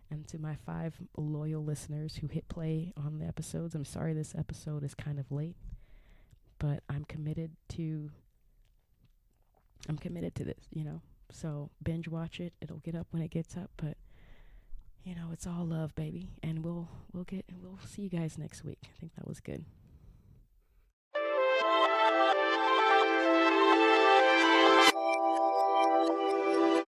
And to my 5 loyal listeners who hit play on the episodes, I'm sorry this episode is kind of late, but I'm committed to this, you know. So binge watch it. It'll get up when it gets up, but you know, it's all love, baby. And we'll see you guys next week. I think that was good.